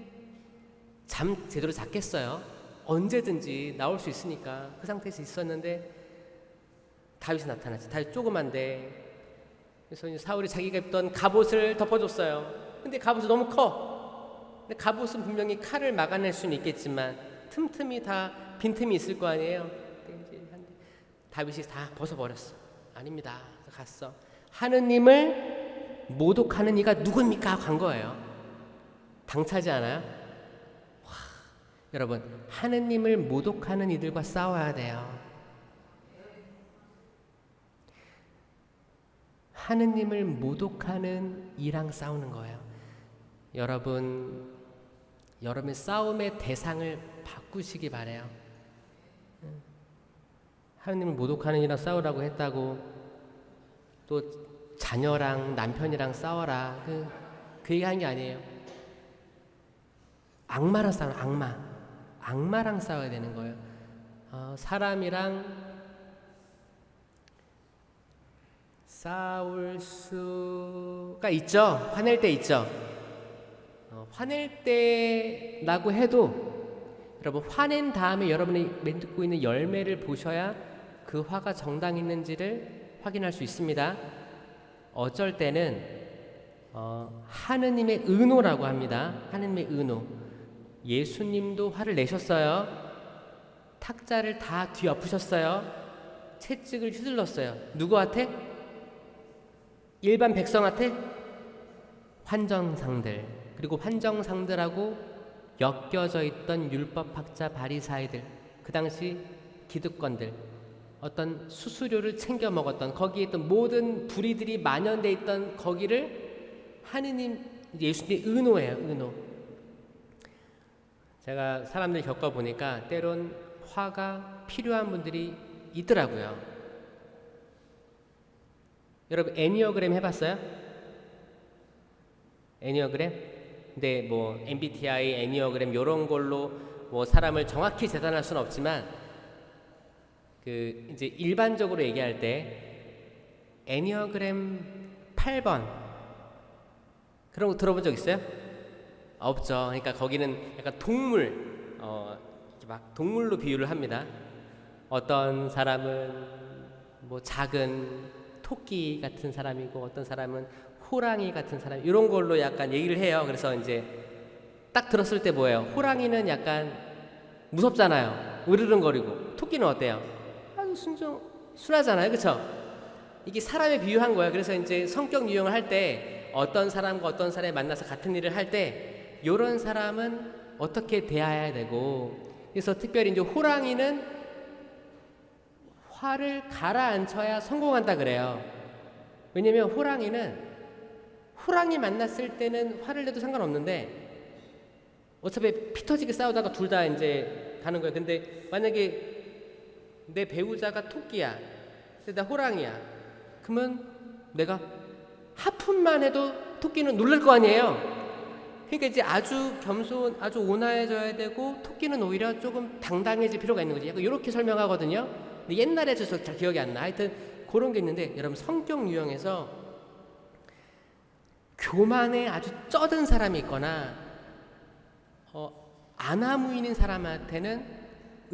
잠 제대로 잤겠어요. 언제든지 나올 수 있으니까 그 상태에서 있었는데 다윗이 나타났죠. 다윗 조그만데 그래서 이제 사울이 자기가 입던 갑옷을 덮어줬어요. 근데 갑옷이 너무 커. 근데 갑옷은 분명히 칼을 막아낼 수는 있겠지만 틈틈이 다 빈틈이 있을 거 아니에요. 다윗이 다 벗어버렸어. 아닙니다. 갔어. 하느님을 모독하는 이가 누굽니까? 간 거예요. 당차지 않아요? 와, 여러분 하느님을 모독하는 이들과 싸워야 돼요. 하느님을 모독하는 이랑 싸우는 거예요. 여러분 싸움의 대상을 바꾸시기 바래요. 하느님을 모독하는 이랑 싸우라고 했다고 또 자녀랑 남편이랑 싸워라 그 얘기하는 게 아니에요. 악마랑 싸우는 악마랑 싸워야 되는 거예요. 사람이랑 싸울 수가 있죠. 화낼 때 있죠. 화낼 때라고 해도 여러분 화낸 다음에 여러분이 맺고 있는 열매를 보셔야 그 화가 정당했는지를 확인할 수 있습니다. 어쩔 때는 하느님의 은호라고 합니다. 하느님의 은호. 예수님도 화를 내셨어요. 탁자를 다 뒤엎으셨어요. 채찍을 휘둘렀어요. 누구한테? 일반 백성한테? 환정상들. 그리고 환정상들하고 엮여져 있던 율법학자 바리사이들, 그 당시 기득권들, 어떤 수수료를 챙겨 먹었던 거기에 있던 모든 불의들이 만연돼 있던 거기를 하느님 예수님의 은호예요. 은호. 제가 사람들 겪어보니까 때론 화가 필요한 분들이 있더라고요. 여러분 애니어그램 해봤어요? 애니어그램? 근데 뭐 MBTI, 애니어그램 이런 걸로 뭐 사람을 정확히 재단할 수는 없지만 그 이제 일반적으로 얘기할 때 애니어그램 8번 그런 거 들어본 적 있어요? 없죠. 그러니까 거기는 약간 동물, 막 동물로 비유를 합니다. 어떤 사람은 뭐 작은 토끼 같은 사람이고 어떤 사람은 호랑이 같은 사람, 이런 걸로 약간 얘기를 해요. 그래서 이제 딱 들었을 때 뭐예요? 호랑이는 약간 무섭잖아요. 으르렁거리고. 토끼는 어때요? 아주 순하잖아요. 그쵸? 이게 사람에 비유한 거예요. 그래서 이제 성격 유형을 할 때 어떤 사람과 어떤 사람이 만나서 같은 일을 할 때 이런 사람은 어떻게 대해야 되고, 그래서 특별히 이제 호랑이는 화를 가라앉혀야 성공한다 그래요. 왜냐면 호랑이 만났을 때는 화를 내도 상관없는데 어차피 피 터지게 싸우다가 둘 다 이제 가는 거예요. 근데 만약에 내 배우자가 토끼야, 근데 나 호랑이야, 그러면 내가 하품만 해도 토끼는 놀랄 거 아니에요. 그러니까 이제 아주 아주 온화해져야 되고 토끼는 오히려 조금 당당해질 필요가 있는 거지. 약간 이렇게 설명하거든요. 근데 옛날에 저 잘 기억이 안 나. 하여튼 그런 게 있는데, 여러분 성격 유형에서 교만에 아주 쩌든 사람이 있거나 아나무인인 사람한테는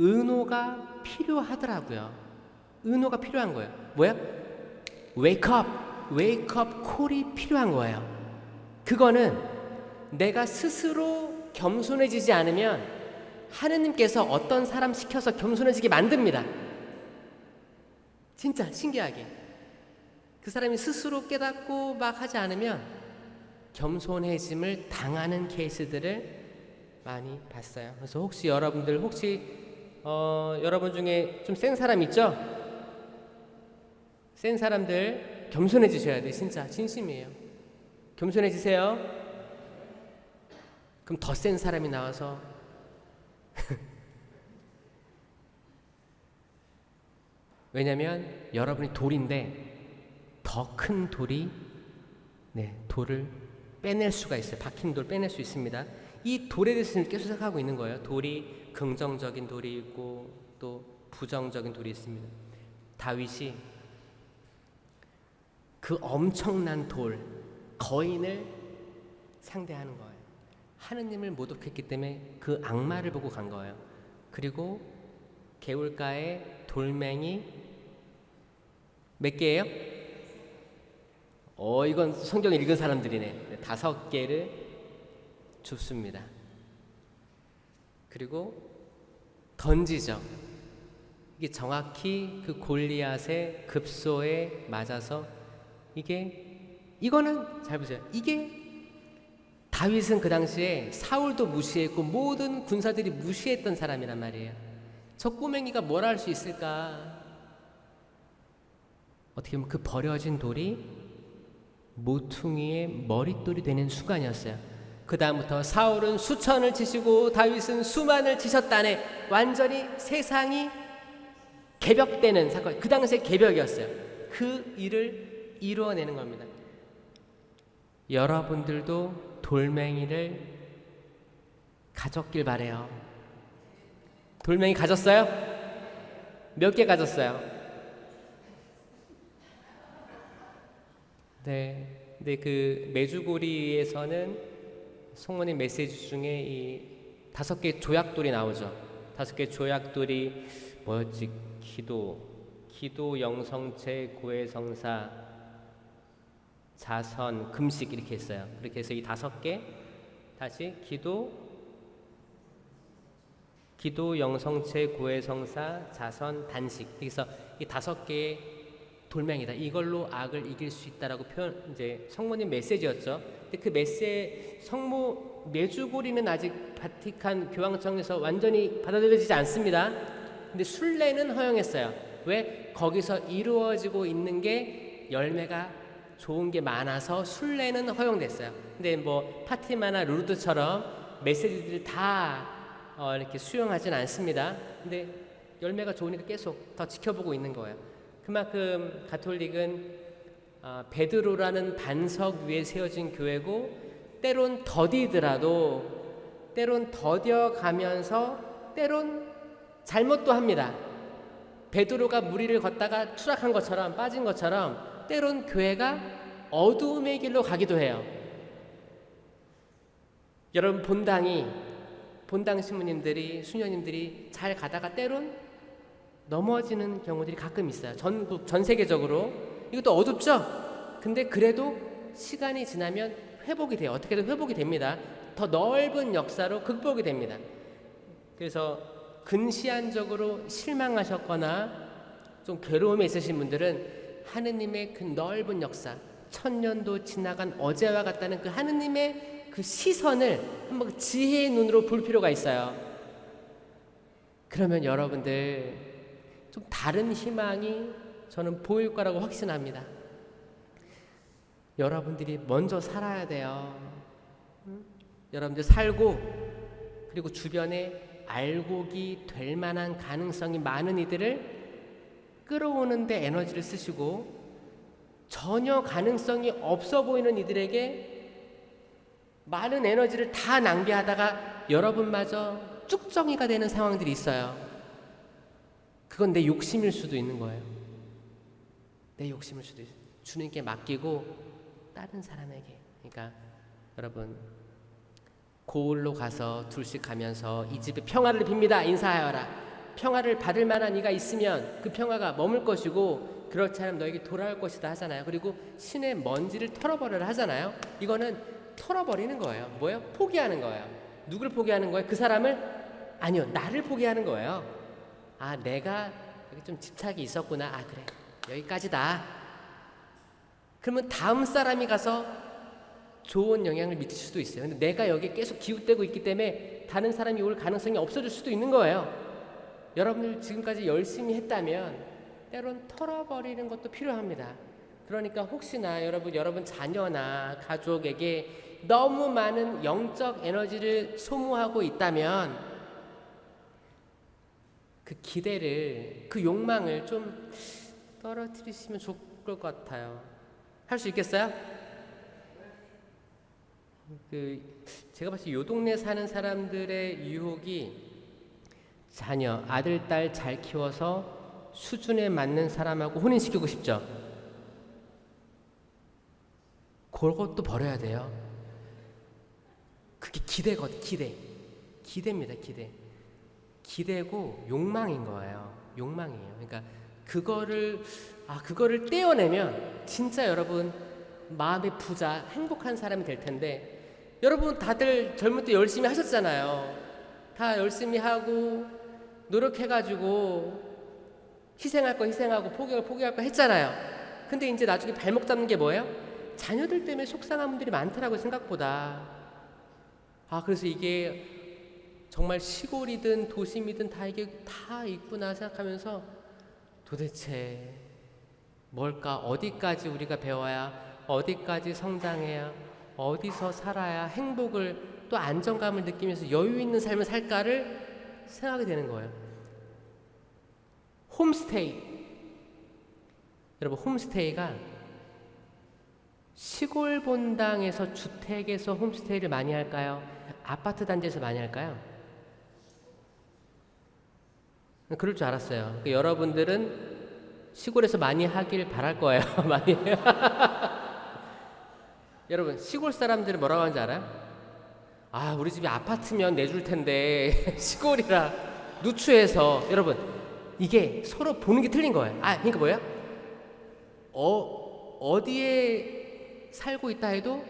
은호가 필요하더라고요. 은호가 필요한 거예요. 뭐야? 웨이크업 콜이 필요한 거예요. 그거는 내가 스스로 겸손해지지 않으면 하느님께서 어떤 사람 시켜서 겸손해지게 만듭니다. 진짜 신기하게 그 사람이 스스로 깨닫고 막 하지 않으면 겸손해짐을 당하는 케이스들을 많이 봤어요. 그래서 혹시 여러분들 여러분 중에 좀 센 사람 있죠? 센 사람들 겸손해지셔야 돼. 진짜 진심이에요. 겸손해지세요. 그럼 더 센 사람이 나와서 왜냐면 여러분이 돌인데 더 큰 돌이 돌을 빼낼 수가 있어요. 박힌 돌 빼낼 수 있습니다. 이 돌에 대해서 계속 생각하고 있는 거예요. 돌이 긍정적인 돌이 있고 또 부정적인 돌이 있습니다. 다윗이 그 엄청난 돌, 거인을 상대하는 거예요. 하느님을 모독했기 때문에 그 악마를 보고 간 거예요. 그리고 개울가에 돌멩이 몇 개예요? 이건 성경을 읽은 사람들이네. 5개를 줍습니다. 그리고 던지죠. 이게 정확히 그 골리앗의 급소에 맞아서 이거는 잘 보세요. 이게 다윗은 그 당시에 사울도 무시했고 모든 군사들이 무시했던 사람이란 말이에요. 저 꼬맹이가 뭘 할 수 있을까? 어떻게 보면 그 버려진 돌이 모퉁이의 머릿돌이 되는 순간이었어요. 그 다음부터 사울은 수천을 치시고 다윗은 수만을 치셨다네. 완전히 세상이 개벽되는 사건. 그 당시에 개벽이었어요. 그 일을 이루어내는 겁니다. 여러분들도 돌멩이를 가졌길 바래요. 돌멩이 가졌어요? 몇 개 가졌어요? 네. 근데 그 메주고리에서는 성모님 메시지 중에 이 5개 조약돌이 나오죠. 5개 조약돌이 뭐였지? 기도, 영성체, 고해성사, 자선, 금식 이렇게 했어요. 그렇게 해서 이 5개 다시 기도, 영성체, 고해성사, 자선, 단식. 그래서 이 5개의 돌멩이다. 이걸로 악을 이길 수 있다라고 이제 성모님 메시지였죠. 근데 그 성모 메주고리는 아직 바티칸 교황청에서 완전히 받아들여지지 않습니다. 근데 순례는 허용했어요. 왜? 거기서 이루어지고 있는 게 열매가 좋은 게 많아서 순례는 허용됐어요. 근데 뭐 파티마나 루르드처럼 메시지들을 다 이렇게 수용하진 않습니다. 근데 열매가 좋으니까 계속 더 지켜보고 있는 거예요. 그만큼 가톨릭은 베드로라는 반석 위에 세워진 교회고 때론 더디더라도 때론 더뎌가면서 때론 잘못도 합니다. 베드로가 물 위를 걷다가 추락한 것처럼 빠진 것처럼 때론 교회가 어두움의 길로 가기도 해요. 여러분 본당 신부님들이 수녀님들이 잘 가다가 때론 넘어지는 경우들이 가끔 있어요. 전 세계적으로. 이것도 어둡죠? 근데 그래도 시간이 지나면 회복이 돼요. 어떻게든 회복이 됩니다. 더 넓은 역사로 극복이 됩니다. 그래서 근시안적으로 실망하셨거나 좀 괴로움에 있으신 분들은 하느님의 그 넓은 역사, 1000년도 지나간 어제와 같다는 그 하느님의 그 시선을 한번 지혜의 눈으로 볼 필요가 있어요. 그러면 여러분들 좀 다른 희망이 저는 보일 거라고 확신합니다. 여러분들이 먼저 살아야 돼요. 여러분들 살고 그리고 주변에 알곡이 될 만한 가능성이 많은 이들을 끌어오는데 에너지를 쓰시고 전혀 가능성이 없어 보이는 이들에게 많은 에너지를 다 낭비하다가 여러분마저 쭉정이가 되는 상황들이 있어요. 그건 내 욕심일 수도 있는 거예요. 내 욕심일 수도 있어요. 주님께 맡기고 다른 사람에게. 그러니까 여러분 고을로 가서 둘씩 가면서 이 집에 평화를 빕니다. 인사하여라. 평화를 받을 만한 이가 있으면 그 평화가 머물 것이고 그렇지 않으면 너에게 돌아올 것이다 하잖아요. 그리고 신의 먼지를 털어버려라 하잖아요. 이거는 털어버리는 거예요. 뭐예요? 포기하는 거예요. 누굴 포기하는 거예요? 그 사람을? 아니요. 나를 포기하는 거예요. 내가 여기 좀 집착이 있었구나. 그래. 여기까지다. 그러면 다음 사람이 가서 좋은 영향을 미칠 수도 있어요. 근데 내가 여기에 계속 기웃대고 있기 때문에 이제 다른 사람이 올 가능성이 없어질 수도 있는 거예요. 여러분들 지금까지 열심히 했다면 때론 털어버리는 것도 필요합니다. 그러니까 혹시나 여러분 자녀나 가족에게 너무 많은 영적 에너지를 소모하고 있다면 그 기대를, 그 욕망을 좀 떨어뜨리시면 좋을 것 같아요. 할 수 있겠어요? 제가 봤을 때 요 동네 사는 사람들의 유혹이 자녀, 아들, 딸 잘 키워서 수준에 맞는 사람하고 혼인시키고 싶죠. 그것도 버려야 돼요. 그게 기대거든. 기대입니다. 기대고 욕망인 거예요. 욕망이에요. 그러니까 그거를 떼어내면 진짜 여러분 마음의 부자, 행복한 사람이 될 텐데, 여러분 다들 젊을 때 열심히 하셨잖아요. 다 열심히 하고 노력해가지고 희생할 거 희생하고 포기할 거 했잖아요. 근데 이제 나중에 발목 잡는 게 뭐예요? 자녀들 때문에 속상한 분들이 많더라고요, 생각보다. 그래서 이게 정말 시골이든 도심이든 다 이게 다 있구나 생각하면서 도대체 뭘까? 어디까지 우리가 배워야, 어디까지 성장해야, 어디서 살아야 행복을, 또 안정감을 느끼면서 여유 있는 삶을 살까를 생각하게 되는 거예요. 홈스테이. 여러분, 홈스테이가 시골 본당에서, 주택에서 홈스테이를 많이 할까요? 아파트 단지에서 많이 할까요? 그럴 줄 알았어요. 여러분들은 시골에서 많이 하길 바랄 거예요. 많이. 여러분, 시골 사람들은 뭐라고 하는지 알아요? 우리 집이 아파트면 내줄 텐데 시골이라 누추해서. 여러분, 이게 서로 보는 게 틀린 거예요. 그러니까 뭐예요? 어디에 살고 있다 해도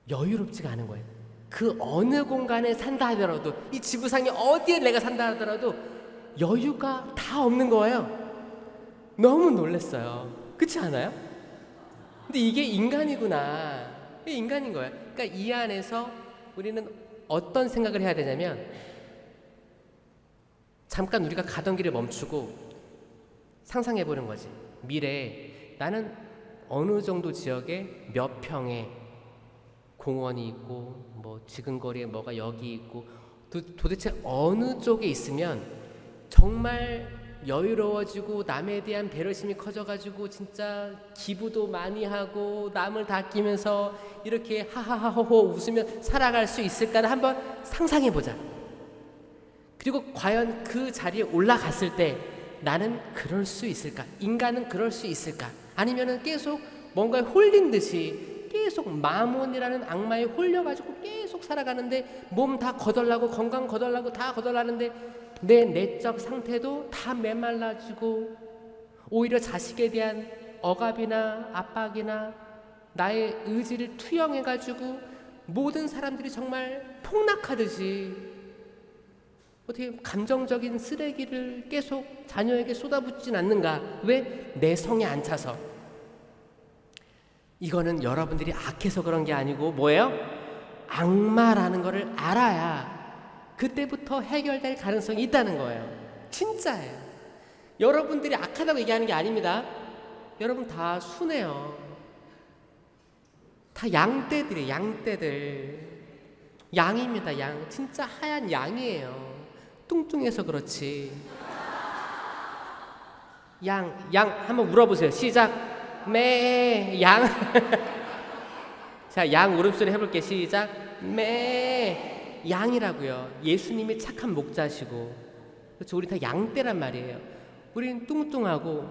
여유롭지가 않은 거예요. 그 어느 공간에 산다 하더라도, 이 지구상에 어디에 내가 산다 하더라도 여유가 다 없는 거예요. 너무 놀랐어요. 그렇지 않아요? 근데 이게 인간이구나. 이게 인간인 거예요. 그러니까 이 안에서 우리는 어떤 생각을 해야 되냐면, 잠깐 우리가 가던 길을 멈추고 상상해 보는 거지. 미래에 나는 어느 정도 지역에 몇 평에 공원이 있고, 뭐 지근거리에 뭐가 여기 있고, 도대체 어느 쪽에 있으면 정말 여유로워지고 남에 대한 배려심이 커져가지고 진짜 기부도 많이 하고 남을 다 아끼면서 이렇게 하하하호호 웃으며 살아갈 수 있을까를 한번 상상해 보자. 그리고 과연 그 자리에 올라갔을 때 나는 그럴 수 있을까? 인간은 그럴 수 있을까? 아니면은 계속 뭔가에 홀린 듯이 계속 마몬이라는 악마에 홀려가지고 계속 살아가는데, 몸 다 거덜나고 건강 거덜나고 다 거덜나는데 내 내적 상태도 다 메말라지고, 오히려 자식에 대한 억압이나 압박이나 나의 의지를 투영해가지고 모든 사람들이 정말 폭락하듯이 어떻게 감정적인 쓰레기를 계속 자녀에게 쏟아붓진 않는가? 왜? 내 성에 안 차서. 이거는 여러분들이 악해서 그런 게 아니고 뭐예요? 악마라는 거를 알아야 그때부터 해결될 가능성이 있다는 거예요. 진짜예요. 여러분들이 악하다고 얘기하는 게 아닙니다. 여러분 다 순해요. 다 양떼들이에요. 양떼들. 양입니다. 양. 진짜 하얀 양이에요. 뚱뚱해서 그렇지. 양 한번 물어보세요. 시작. 매. 양. 자, 양 울음소리 해볼게. 시작. 매. 양이라고요. 예수님이 착한 목자시고. 그렇죠. 우리 다 양떼란 말이에요. 우리는 뚱뚱하고,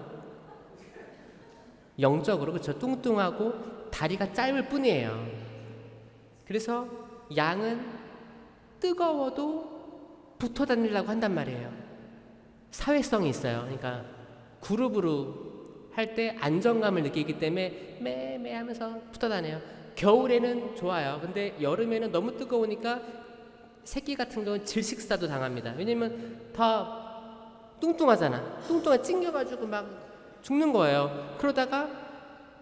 영적으로 그렇죠. 뚱뚱하고 다리가 짧을 뿐이에요. 그래서 양은 뜨거워도 붙어 다니려고 한단 말이에요. 사회성이 있어요. 그러니까 그룹으로 할 때 안정감을 느끼기 때문에 매매 하면서 붙어 다녀요. 겨울에는 좋아요. 근데 여름에는 너무 뜨거우니까 새끼 같은 경우는 질식사도 당합니다. 왜냐면 다 뚱뚱하잖아. 뚱뚱해 찡겨가지고 막 죽는 거예요. 그러다가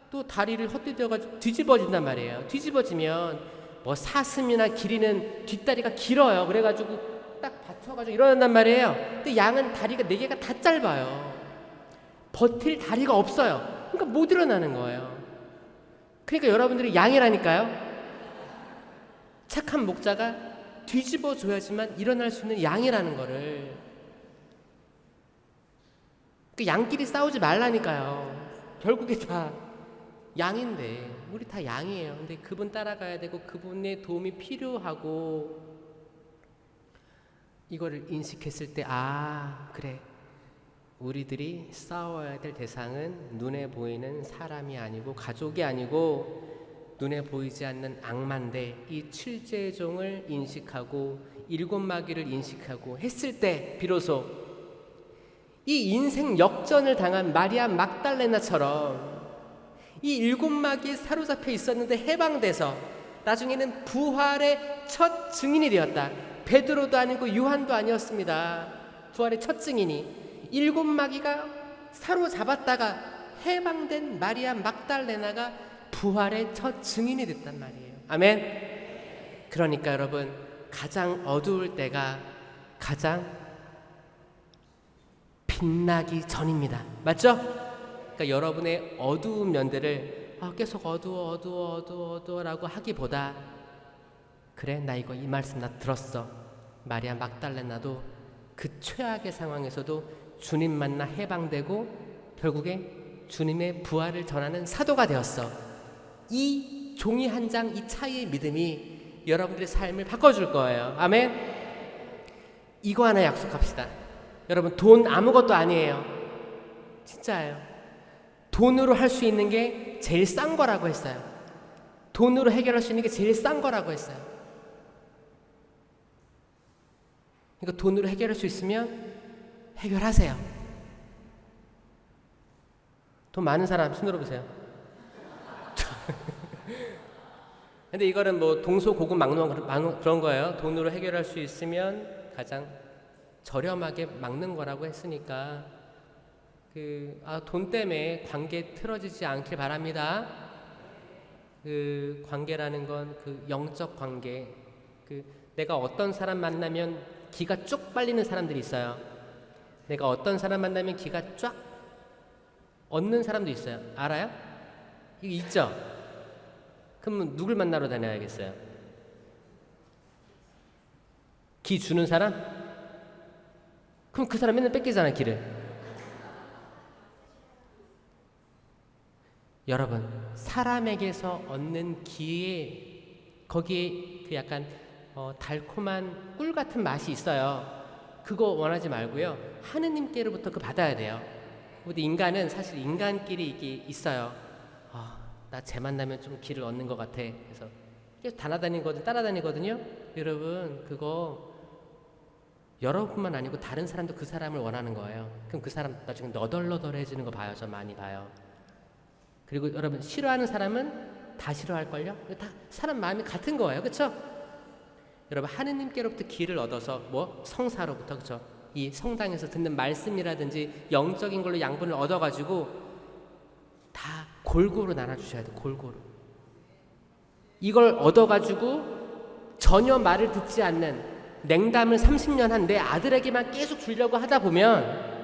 또 다리를 헛디뎌가지고 뒤집어진단 말이에요. 뒤집어지면 뭐 사슴이나 기린은 뒷다리가 길어요. 그래가지고 딱 받쳐가지고 일어난단 말이에요. 근데 양은 다리가 4개가 다 짧아요. 버틸 다리가 없어요. 그러니까 못 일어나는 거예요. 그러니까 여러분들이 양이라니까요. 착한 목자가 뒤집어 줘야지만 일어날 수 있는 양이라는 거를. 그 양끼리 싸우지 말라니까요. 결국에 다 양인데, 우리 다 양이에요. 근데 그분 따라가야 되고 그분의 도움이 필요하고, 이거를 인식했을 때, 아, 그래, 우리들이 싸워야 될 대상은 눈에 보이는 사람이 아니고 가족이 아니고 눈에 보이지 않는 악마인데, 이 7제의 종을 인식하고 7마귀를 인식하고 했을 때 비로소 이 인생 역전을 당한 마리아 막달레나처럼 이 7마귀에 사로잡혀 있었는데 해방돼서 나중에는 부활의 첫 증인이 되었다. 베드로도 아니고 요한도 아니었습니다. 부활의 첫 증인이 7마귀가 사로잡았다가 해방된 마리아 막달레나가 부활의 첫 증인이 됐단 말이에요. 아멘. 그러니까 여러분, 가장 어두울 때가 가장 빛나기 전입니다. 맞죠? 그러니까 여러분의 어두운 면들을 계속 어두워라고 하기보다, 그래, 나 이거 이 말씀 나 들었어. 마리아 막달레나도 그 최악의 상황에서도 주님 만나 해방되고 결국에 주님의 부활을 전하는 사도가 되었어. 이 종이 한 장, 이 차이의 믿음이 여러분들의 삶을 바꿔줄 거예요. 아멘. 이거 하나 약속합시다. 여러분, 돈 아무것도 아니에요. 진짜예요. 돈으로 할 수 있는 게 제일 싼 거라고 했어요. 돈으로 해결할 수 있는 게 제일 싼 거라고 했어요. 그러니까 돈으로 해결할 수 있으면 해결하세요. 돈 많은 사람 손 들어보세요. 근데 이거는 뭐 동서고금 막론 그런 거예요. 돈으로 해결할 수 있으면 가장 저렴하게 막는 거라고 했으니까, 돈 때문에 관계 틀어지지 않길 바랍니다. 그 관계라는 건 그 영적 관계, 내가 어떤 사람 만나면 기가 쭉 빨리는 사람들이 있어요. 내가 어떤 사람 만나면 기가 쫙 얻는 사람도 있어요. 알아요? 이거 있죠? 그럼 누굴 만나러 다녀야겠어요? 기 주는 사람? 그럼 그 사람 맨날 뺏기잖아요, 기를. 여러분, 사람에게서 얻는 기에, 거기에 그 약간 달콤한 꿀 같은 맛이 있어요. 그거 원하지 말고요, 하느님께로부터 그거 받아야 돼요. 근데 인간은 사실 인간끼리 이게 있어요. 나 쟤 만나면 좀 기를 얻는 것 같아. 그래서 계속 따라다니거든요. 여러분, 그거 여러분만 아니고 다른 사람도 그 사람을 원하는 거예요. 그럼 그 사람 나중에 너덜너덜해지는 거 봐요. 저 많이 봐요. 그리고 여러분, 싫어하는 사람은 다 싫어할걸요? 다 사람 마음이 같은 거예요. 그렇죠? 여러분, 하느님께로부터 기를 얻어서 성사로부터, 그렇죠? 이 성당에서 듣는 말씀이라든지 영적인 걸로 양분을 얻어가지고 다 골고루 나눠주셔야 돼요. 골고루. 이걸 얻어가지고 전혀 말을 듣지 않는, 냉담을 30년 한 내 아들에게만 계속 주려고 하다 보면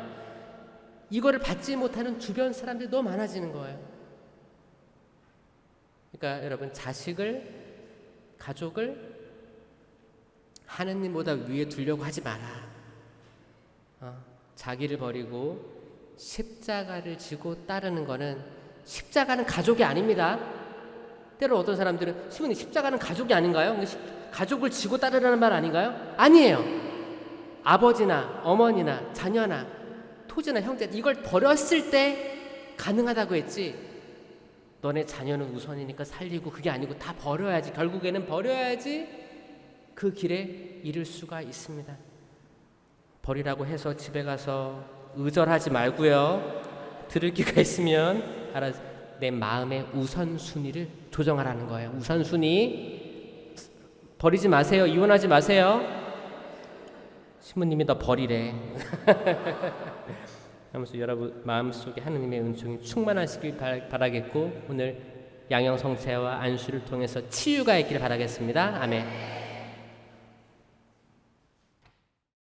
이거를 받지 못하는 주변 사람들이 너무 많아지는 거예요. 그러니까 여러분, 가족을 하느님보다 위에 두려고 하지 마라. 자기를 버리고 십자가를 지고 따르는 거는, 십자가는 가족이 아닙니다. 때로 어떤 사람들은 시부님, 십자가는 가족이 아닌가요? 가족을 지고 따르라는 말 아닌가요? 아니에요. 아버지나 어머니나 자녀나 토지나 형제, 이걸 버렸을 때 가능하다고 했지, 너네 자녀는 우선이니까 살리고, 그게 아니고 다 버려야지, 결국에는 버려야지 그 길에 이를 수가 있습니다. 버리라고 해서 집에 가서 의절하지 말고요, 들을 기가 있으면 내 마음의 우선순위를 조정하라는 거예요. 우선순위. 버리지 마세요. 이혼하지 마세요. 신부님이 너 버리래. 하면서 여러분 마음속에 하느님의 은총이 충만하시길 바라겠고, 오늘 양형 성체와 안수를 통해서 치유가 있기를 바라겠습니다. 아멘.